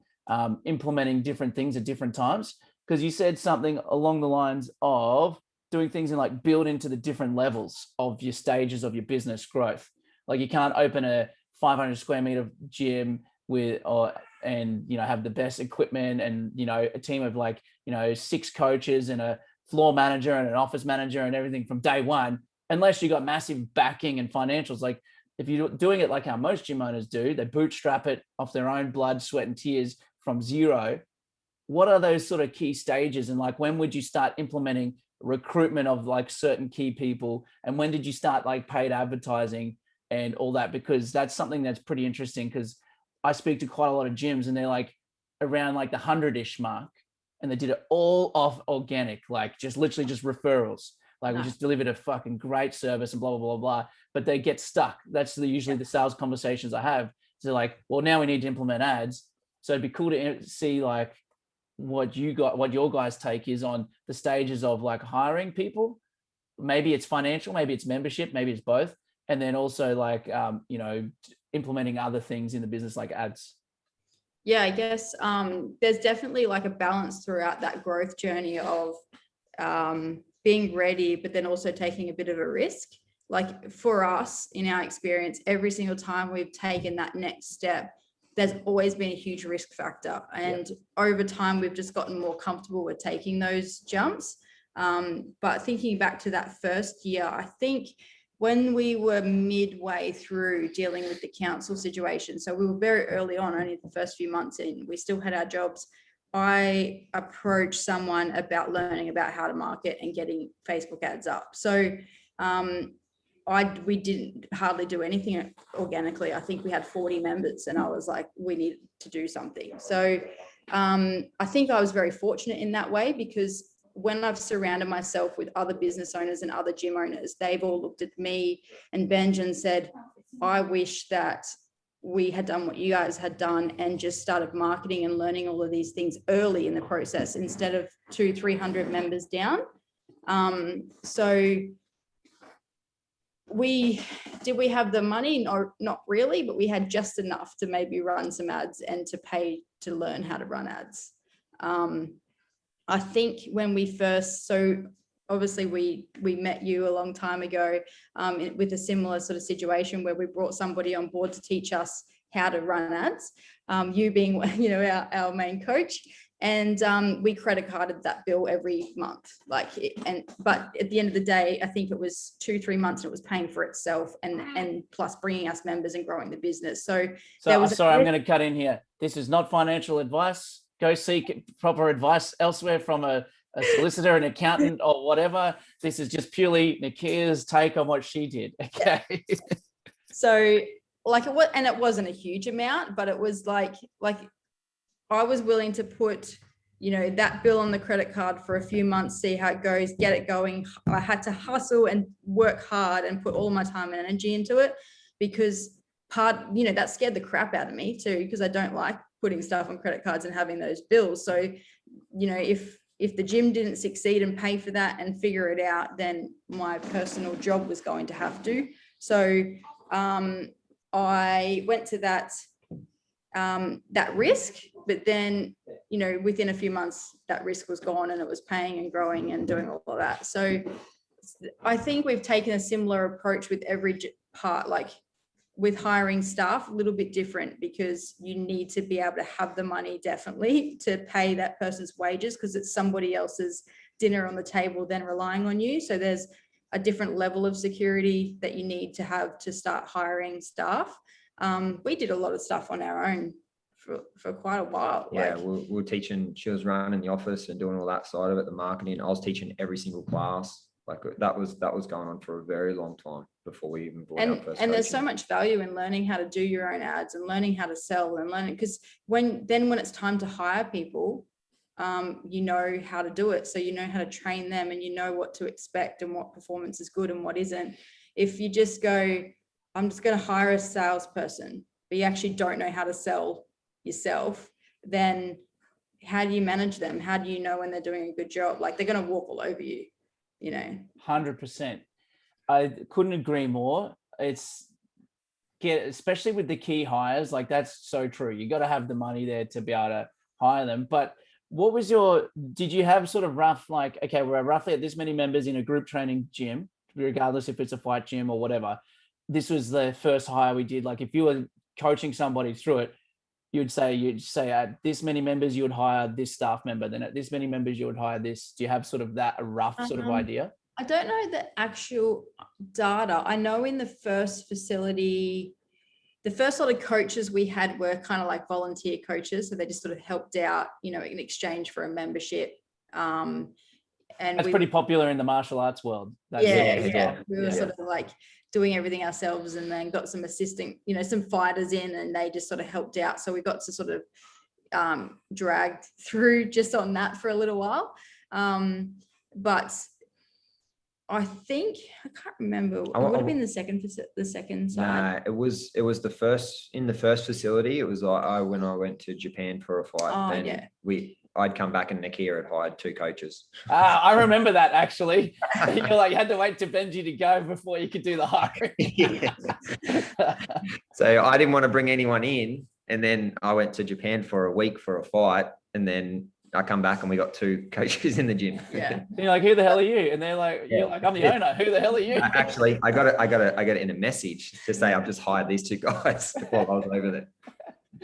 implementing different things at different times. Because you said something along the lines of doing things in like build into the different levels of your stages of your business growth. Like you can't open a 500 square meter gym and you know have the best equipment and you know a team of like you know 6 coaches and a floor manager and an office manager and everything from day one, unless you got massive backing and financials. Like if you're doing it like how most gym owners do, they bootstrap it off their own blood, sweat and tears from zero. What are those sort of key stages, and like when would you start implementing recruitment of like certain key people, and when did you start like paid advertising and all that? Because that's something that's pretty interesting, because I speak to quite a lot of gyms and they're like around like the 100-ish mark, and they did it all off organic, like just literally just referrals. Like we just delivered a fucking great service and blah, blah, blah, blah, but they get stuck. That's usually the sales conversations I have. So they're like, well, now we need to implement ads. So it'd be cool to see like what your guys' take is on the stages of like hiring people. Maybe it's financial, maybe it's membership, maybe it's both. And then also like, you know, implementing other things in the business like ads. Yeah, I guess there's definitely like a balance throughout that growth journey of being ready, but then also taking a bit of a risk. Like for us, in our experience, every single time we've taken that next step, there's always been a huge risk factor. And over time, we've just gotten more comfortable with taking those jumps. But thinking back to that first year, I think when we were midway through dealing with the council situation, so we were very early on, only the first few months in, we still had our jobs. I approached someone about learning about how to market and getting Facebook ads up. So we didn't hardly do anything organically. I think we had 40 members and I was like, we need to do something. So I think I was very fortunate in that way, because when I've surrounded myself with other business owners and other gym owners, they've all looked at me and Benj and said, I wish that we had done what you guys had done and just started marketing and learning all of these things early in the process instead of 200-300 members down. So we have the money? No, not really, but we had just enough to maybe run some ads and to pay to learn how to run ads. I think when we first, so obviously we met you a long time ago with a similar sort of situation where we brought somebody on board to teach us how to run ads, you being, you know, our main coach. And we credit carded that bill every month, but at the end of the day, I think it was 2-3 months and it was paying for itself, and plus bringing us members and growing the business. So sorry, I'm going to cut in here. This is not financial advice. Go seek proper advice elsewhere from a solicitor, an accountant, or whatever. This is just purely Nakia's take on what she did. Okay. So like it wasn't a huge amount, but it was like I was willing to put, you know, that bill on the credit card for a few months, see how it goes, get it going. I had to hustle and work hard and put all my time and energy into it, because that scared the crap out of me too, because I don't like putting stuff on credit cards and having those bills. So, you know, if the gym didn't succeed and pay for that and figure it out, then my personal job was going to have to. So I went to that risk, but then, you know, within a few months that risk was gone and it was paying and growing and doing all of that. So I think we've taken a similar approach with every part, like with hiring staff, a little bit different, because you need to be able to have the money definitely to pay that person's wages, because it's somebody else's dinner on the table then relying on you. So there's a different level of security that you need to have to start hiring staff. We did a lot of stuff on our own for quite a while. Yeah, we were teaching. She was running the office and doing all that side of it, the marketing. I was teaching every single class. Like that was going on for a very long time before we even brought our first. And there's so much value in learning how to do your own ads and learning how to sell and learning, because when it's time to hire people, you know how to do it. So you know how to train them and you know what to expect and what performance is good and what isn't. If you just go, I'm just going to hire a salesperson, but you actually don't know how to sell yourself, then how do you manage them? How do you know when they're doing a good job? Like, they're going to walk all over you, you know. 100%. I couldn't agree more. Especially with the key hires, like that's so true. You got to have the money there to be able to hire them. But did you have sort of rough, like, okay, we're roughly at this many members in a group training gym, regardless if it's a fight gym or whatever. This was the first hire we did. Like, if you were coaching somebody through it, you'd say at this many members, you would hire this staff member. Then at this many members, you would hire this. Do you have sort of that, a rough sort of idea? I don't know the actual data. I know in the first facility, the first lot of coaches we had were kind of like volunteer coaches. So they just sort of helped out, you know, in exchange for a membership. And that's pretty popular in the martial arts world. We were sort of like doing everything ourselves, and then got some assistant, you know, some fighters in, and they just sort of helped out. So we got to sort of drag through just on that for a little while. But I think, I can't remember. It would have been the second side. Nah, it was the first, in the first facility. It was like when I went to Japan for a fight. I'd come back and Nakia had hired 2 coaches. I remember that, actually. You're like, you had to wait to Benji to go before you could do the hiring. So I didn't want to bring anyone in. And then I went to Japan for a week for a fight. And then I come back and we got 2 coaches in the gym. Yeah. You're like, who the hell are you? And they're like, you're like, I'm the owner. Who the hell are you? Actually, I got it in a message to say I've just hired these 2 guys while I was over there.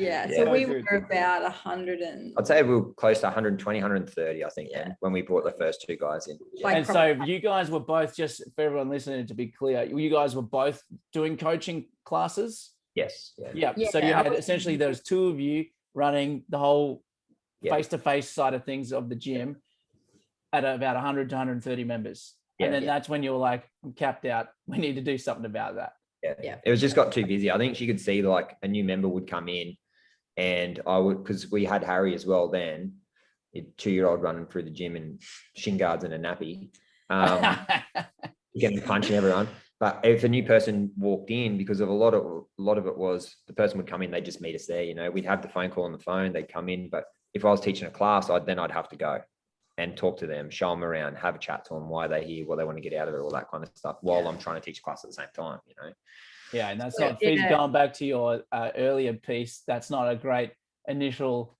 Yeah. Yeah. So we Good. were about 100 and I'd say we were close to 120, 130, I think, Yeah. then, when we brought the first two guys in. Yeah. Like And so you guys were both, just for everyone listening to be clear, you guys were both doing coaching classes? Yes. Yeah. Yeah. Yeah, So you I had was- essentially there was two of you running the whole Yeah. face-to-face side of things of the gym at about 100 to 130 members. And Yeah. then that's when you were like, I'm capped out. We need to do something about that. Yeah. It was just got too busy. I think she could see like a new member would come in, and I would, because we had Harry as well then, a 2-year-old running through the gym in shin guards and a nappy, getting punching everyone. But if a new person walked in, because of a lot of it was the person would come in, they'd just meet us there. You know, we'd have the phone call on the phone, they'd come in. But if I was teaching a class, I'd have to go and talk to them, show them around, have a chat to them, why they're here, what they want to get out of it, all that kind of stuff, while I'm trying to teach class at the same time, you know. Yeah, and that's So, not yeah. going back to your earlier piece. That's not a great initial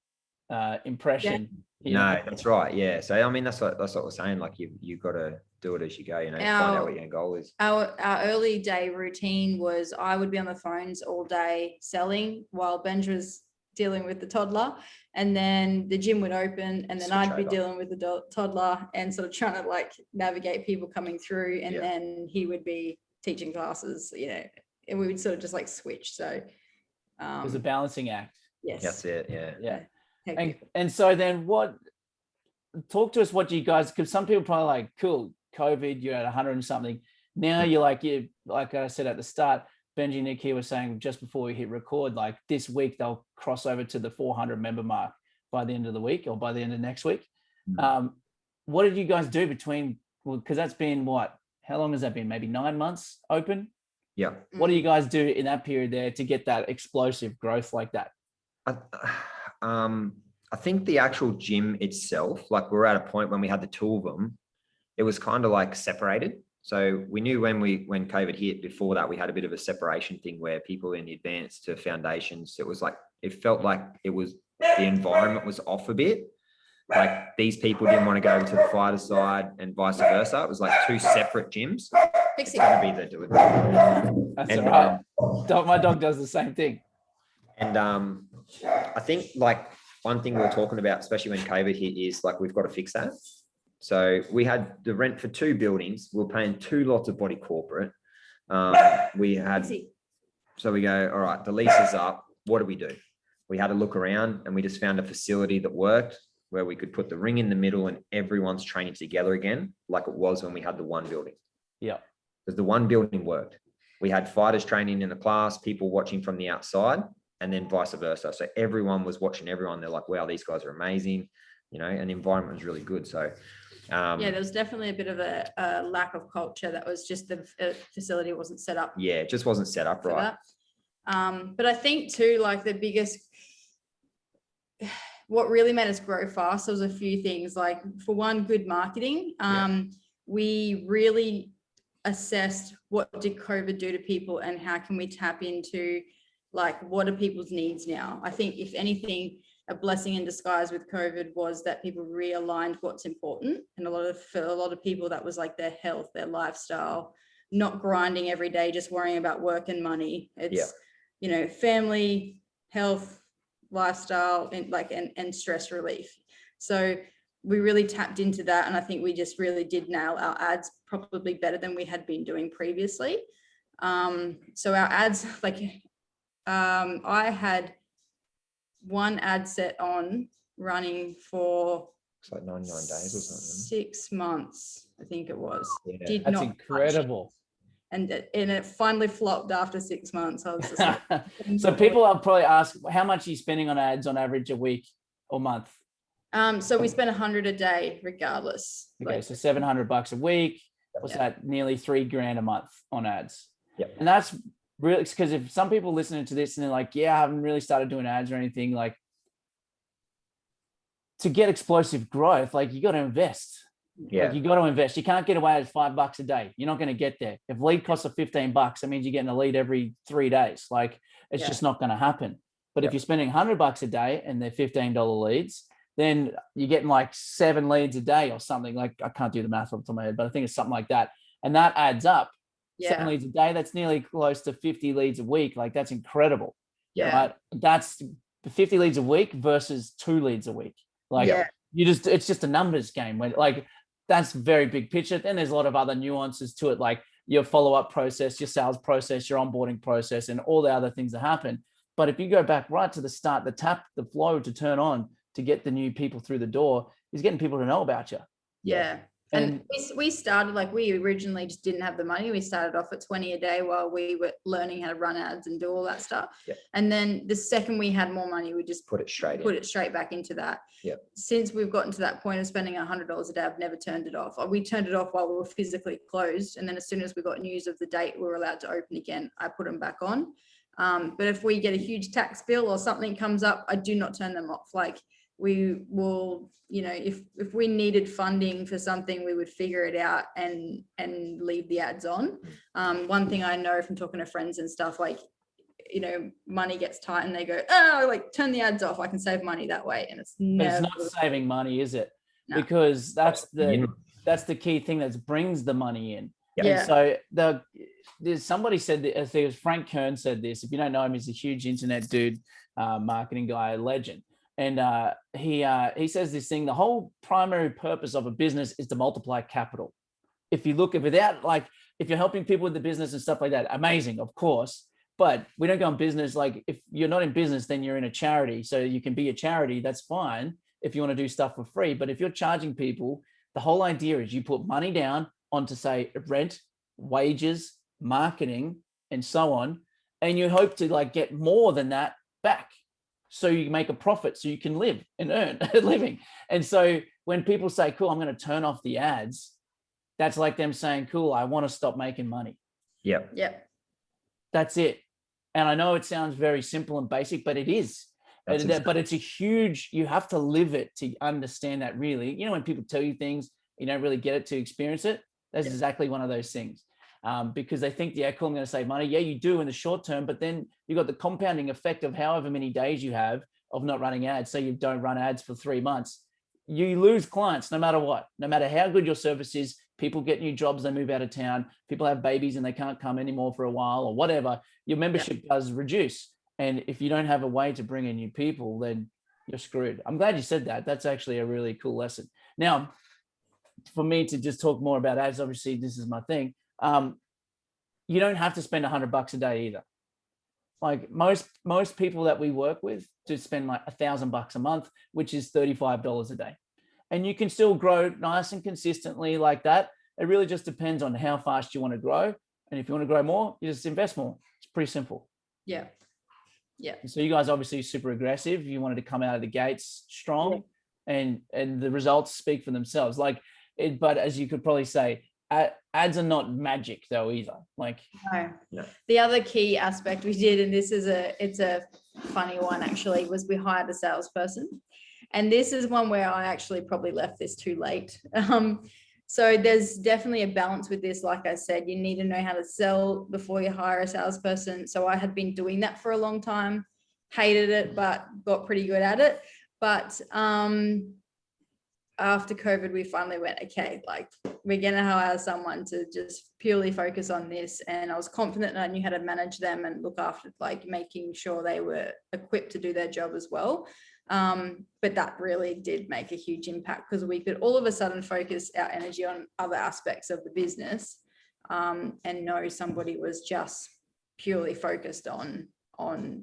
impression. you know? No, that's right. Yeah. So I mean, that's what we're saying. Like you got to do it as you go. You know, find out what your end goal is. Our early day routine was I would be on the phones all day selling while Benj was dealing with the toddler, and then the gym would open, and then Switch I'd be over. dealing with the toddler and sort of trying to like navigate people coming through, and Yeah. then he would be teaching classes, you know, and we would sort of just like switch. So It was a balancing act. yes, That's it. Yeah. Yeah. hectic. And so then talk to us, what do you guys, because some people probably like, cool, COVID, you're at 100 and something. Now you're like I said at the start, Benji and Nick here were saying just before we hit record, like this week they'll cross over to the 400 member mark by the end of the week or by the end of next week. What did you guys do between, because that's been how long has that been? Maybe 9 months open? Yeah. What do you guys do in that period there to get that explosive growth like that? I think the actual gym itself, like we're at a point when we had the two of them, it was kind of like separated. So we knew when COVID hit, before that, we had a bit of a separation thing where people in the advanced to foundations, it felt like the environment was off a bit. Like these people didn't want to go to the fighter side and vice versa. It was like two separate gyms. It's going to be That's all right. My dog does the same thing. And I think like one thing we were talking about, especially when COVID hit, is like we've got to fix that. So we had the rent for 2 buildings. We were paying 2 lots of body corporate. So we go, all right, the lease is up. What do we do? We had to look around, and we just found a facility that worked, where we could put the ring in the middle and everyone's training together again, like it was when we had the one building. Yeah. Because the one building worked. We had fighters training in the class, people watching from the outside, and then vice versa. So everyone was watching everyone. They're like, wow, these guys are amazing, you know, and the environment was really good. So yeah, there was definitely a bit of a lack of culture. That was just the facility wasn't set up. Yeah, it just wasn't set up right. But I think too, like the biggest, what really made us grow fast was a few things. Like for one, good marketing. We really assessed what did COVID do to people and how can we tap into like what are people's needs now. I think if anything, a blessing in disguise with COVID was that people realigned what's important, and for a lot of people that was like their health, their lifestyle, not grinding every day, just worrying about work and money. It's you know, family, health, lifestyle, and stress relief. So we really tapped into that, and I think we just really did nail our ads probably better than we had been doing previously. So our ads, I had one ad set on running for It's like 99 days or something. 6 months, I think it was. Yeah. That's incredible. And it finally flopped after 6 months. I was just like, so people will probably ask, how much are you spending on ads on average a week or month? So we spend 100 a day regardless. Okay, so $700 a week. What's that? Nearly $3,000 a month on ads. Yep. And that's really, because if some people listening to this and they're like, yeah, I haven't really started doing ads or anything, like to get explosive growth, like you got to invest. Yeah. Like you got to invest. You can't get away with $5 a day. You're not going to get there. If lead costs are $15, that means you're getting a lead every 3 days. Like it's just not going to happen. But if you're spending $100 a day and they're $15 leads, then you're getting like 7 leads a day or something. Like I can't do the math off the top of my head, but I think it's something like that. And that adds up. 7 leads a day. That's nearly close to 50 leads a week. Like that's incredible. Yeah. Right? That's 50 leads a week versus 2 leads a week. Like it's just a numbers game when like that's very big picture. Then there's a lot of other nuances to it, like your follow-up process, your sales process, your onboarding process, and all the other things that happen. But if you go back right to the start, the tap, the flow to turn on to get the new people through the door is getting people to know about you. Yeah. And we started, like, we originally just didn't have the money. We started off at 20 a day while we were learning how to run ads and do all that stuff. Yeah. And then the second we had more money, we just put it straight back into that. Yeah. Since we've gotten to that point of spending $100 a day, I've never turned it off. We turned it off while we were physically closed. And then as soon as we got news of the date we were allowed to open again, I put them back on. But if we get a huge tax bill or something comes up, I do not turn them off. Like, we will, you know, if we needed funding for something, we would figure it out and leave the ads on. One thing I know from talking to friends and stuff, like, you know, money gets tight and they go, oh, like, turn the ads off. I can save money that way. And it's never. But it's not saving money, is it? No. Because that's the key thing that brings the money in. Yeah. So there's somebody said that, I think it was Frank Kern said this. If you don't know him, he's a huge internet dude, marketing guy, legend. And he says this thing: the whole primary purpose of a business is to multiply capital. If you look at without, like, if you're helping people with the business and stuff like that, amazing, of course. But we don't go in business. Like, if you're not in business, then you're in a charity. So you can be a charity. That's fine if you want to do stuff for free. But if you're charging people, the whole idea is you put money down onto, say, rent, wages, marketing, and so on, and you hope to, like, get more than that back. So you make a profit so you can live and earn a living. And so when people say, cool, I'm going to turn off the ads, that's like them saying, cool, I want to stop making money. Yep. That's it. And I know it sounds very simple and basic, but it is. But it's a huge, you have to live it to understand that, really. You know, when people tell you things, you don't really get it to experience it. That's exactly one of those things. Because they think, yeah, cool, I'm going to save money. Yeah, you do in the short term, but then you've got the compounding effect of however many days you have of not running ads. Say you don't run ads for 3 months, you lose clients no matter what. No matter how good your service is, people get new jobs, they move out of town, people have babies and they can't come anymore for a while or whatever. Your membership does reduce. And if you don't have a way to bring in new people, then you're screwed. I'm glad you said that. That's actually a really cool lesson. Now, for me to just talk more about ads, obviously this is my thing. You don't have to spend $100 a day either. Like most people that we work with to spend like $1,000 a month, which is $35 a day. And you can still grow nice and consistently like that. It really just depends on how fast you want to grow. And if you want to grow more, you just invest more. It's pretty simple. Yeah. So you guys obviously super aggressive. You wanted to come out of the gates strong, and the results speak for themselves. But as you could probably say, ads are not magic though either. Like, no. The other key aspect we did, and it's a funny one actually, was we hired a salesperson. And this is one where I actually probably left this too late. So there's definitely a balance with this. Like I said, you need to know how to sell before you hire a salesperson. So I had been doing that for a long time, hated it, but got pretty good at it. But after COVID, we finally went, okay, like, we're going to hire someone to just purely focus on this. And I was confident and I knew how to manage them and look after, like, making sure they were equipped to do their job as well. But that really did make a huge impact because we could all of a sudden focus our energy on other aspects of the business, and know somebody was just purely focused on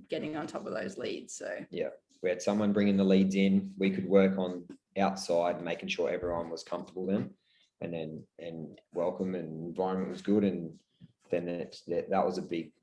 getting on top of those leads. So yeah, we had someone bringing the leads in. We could work on outside, making sure everyone was comfortable then, and welcome, and environment was good, and then that was a big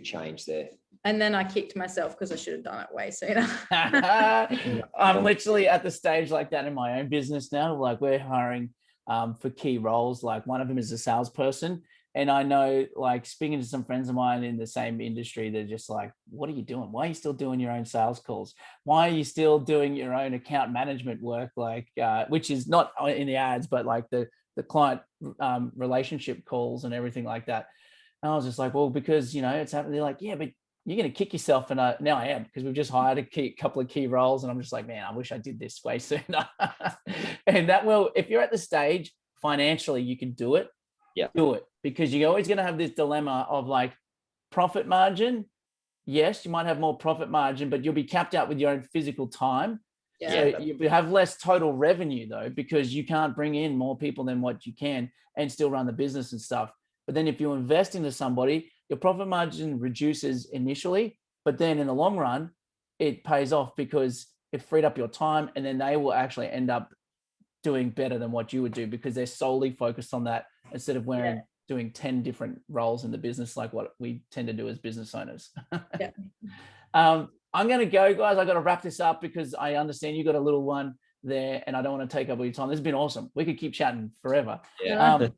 change there. And then I kicked myself because I should have done it way sooner. I'm literally at the stage like that in my own business now. Like, we're hiring for key roles. Like, one of them is a salesperson. And I know, like, speaking to some friends of mine in the same industry, they're just like, what are you doing? Why are you still doing your own sales calls? Why are you still doing your own account management work? Like, which is not in the ads, but like the client relationship calls and everything like that. And I was just like, well, because, you know, it's happening. They're like, yeah, but you're going to kick yourself. And now I am, because we've just hired a couple of key roles. And I'm just like, man, I wish I did this way sooner. And that will, if you're at the stage financially, you can do it. Yeah. Do it, because you're always going to have this dilemma of like profit margin yes, you might have more profit margin, but you'll be capped out with your own physical time. Yeah. So you have less total revenue though, because you can't bring in more people than what you can and still run the business and stuff. But then if you invest into somebody, your profit margin reduces initially, but then in the long run, it pays off because it freed up your time, and then they will actually end up doing better than what you would do because they're solely focused on that instead of doing 10 different roles in the business like what we tend to do as business owners. Yeah. I'm going to go, guys. I got to wrap this up because I understand you got a little one there and I don't want to take up all your time. This has been awesome. We could keep chatting forever. Yeah.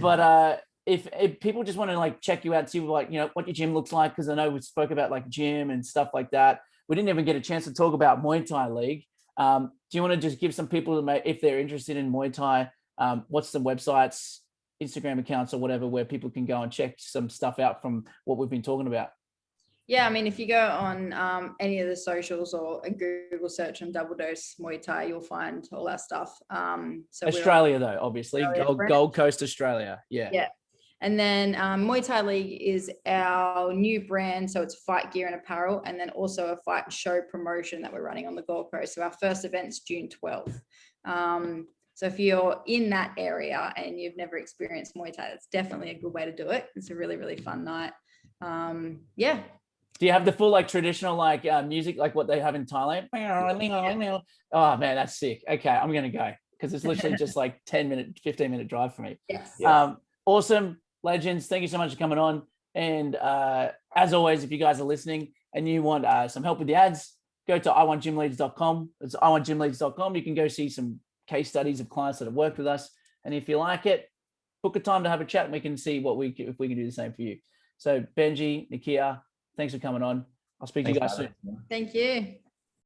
But if people just want to like check you out, see like, you know, what your gym looks like, because I know we spoke about like gym and stuff like that. We didn't even get a chance to talk about Muay Thai League. Do you want to just give some people, if they're interested in Muay Thai, what's the websites, Instagram accounts or whatever, where people can go and check some stuff out from what we've been talking about? Yeah, I mean, if you go on any of the socials or a Google search on Double Dose Muay Thai, you'll find all our stuff. So Australia, though, obviously, Australia, Gold Coast, Australia. Yeah. Yeah. And then Muay Thai League is our new brand. So it's fight gear and apparel, and then also a fight show promotion that we're running on the Gold Coast. So our first event's June 12th. So if you're in that area and you've never experienced Muay Thai, that's definitely a good way to do it. It's a really, really fun night. Yeah. Do you have the full like traditional like music like what they have in Thailand? Yeah. Oh man, that's sick. Okay, I'm gonna go because it's literally just like 10-minute, 15-minute drive for me. Yes. Awesome, legends. Thank you so much for coming on. And as always, if you guys are listening and you want some help with the ads, go to iwantgymleaders.com. It's iwantgymleaders.com. You can go see some case studies of clients that have worked with us. And if you like it, book a time to have a chat and we can see if we can do the same for you. So Benji, Nakia, thanks for coming on. I'll speak to you guys soon. Thank you.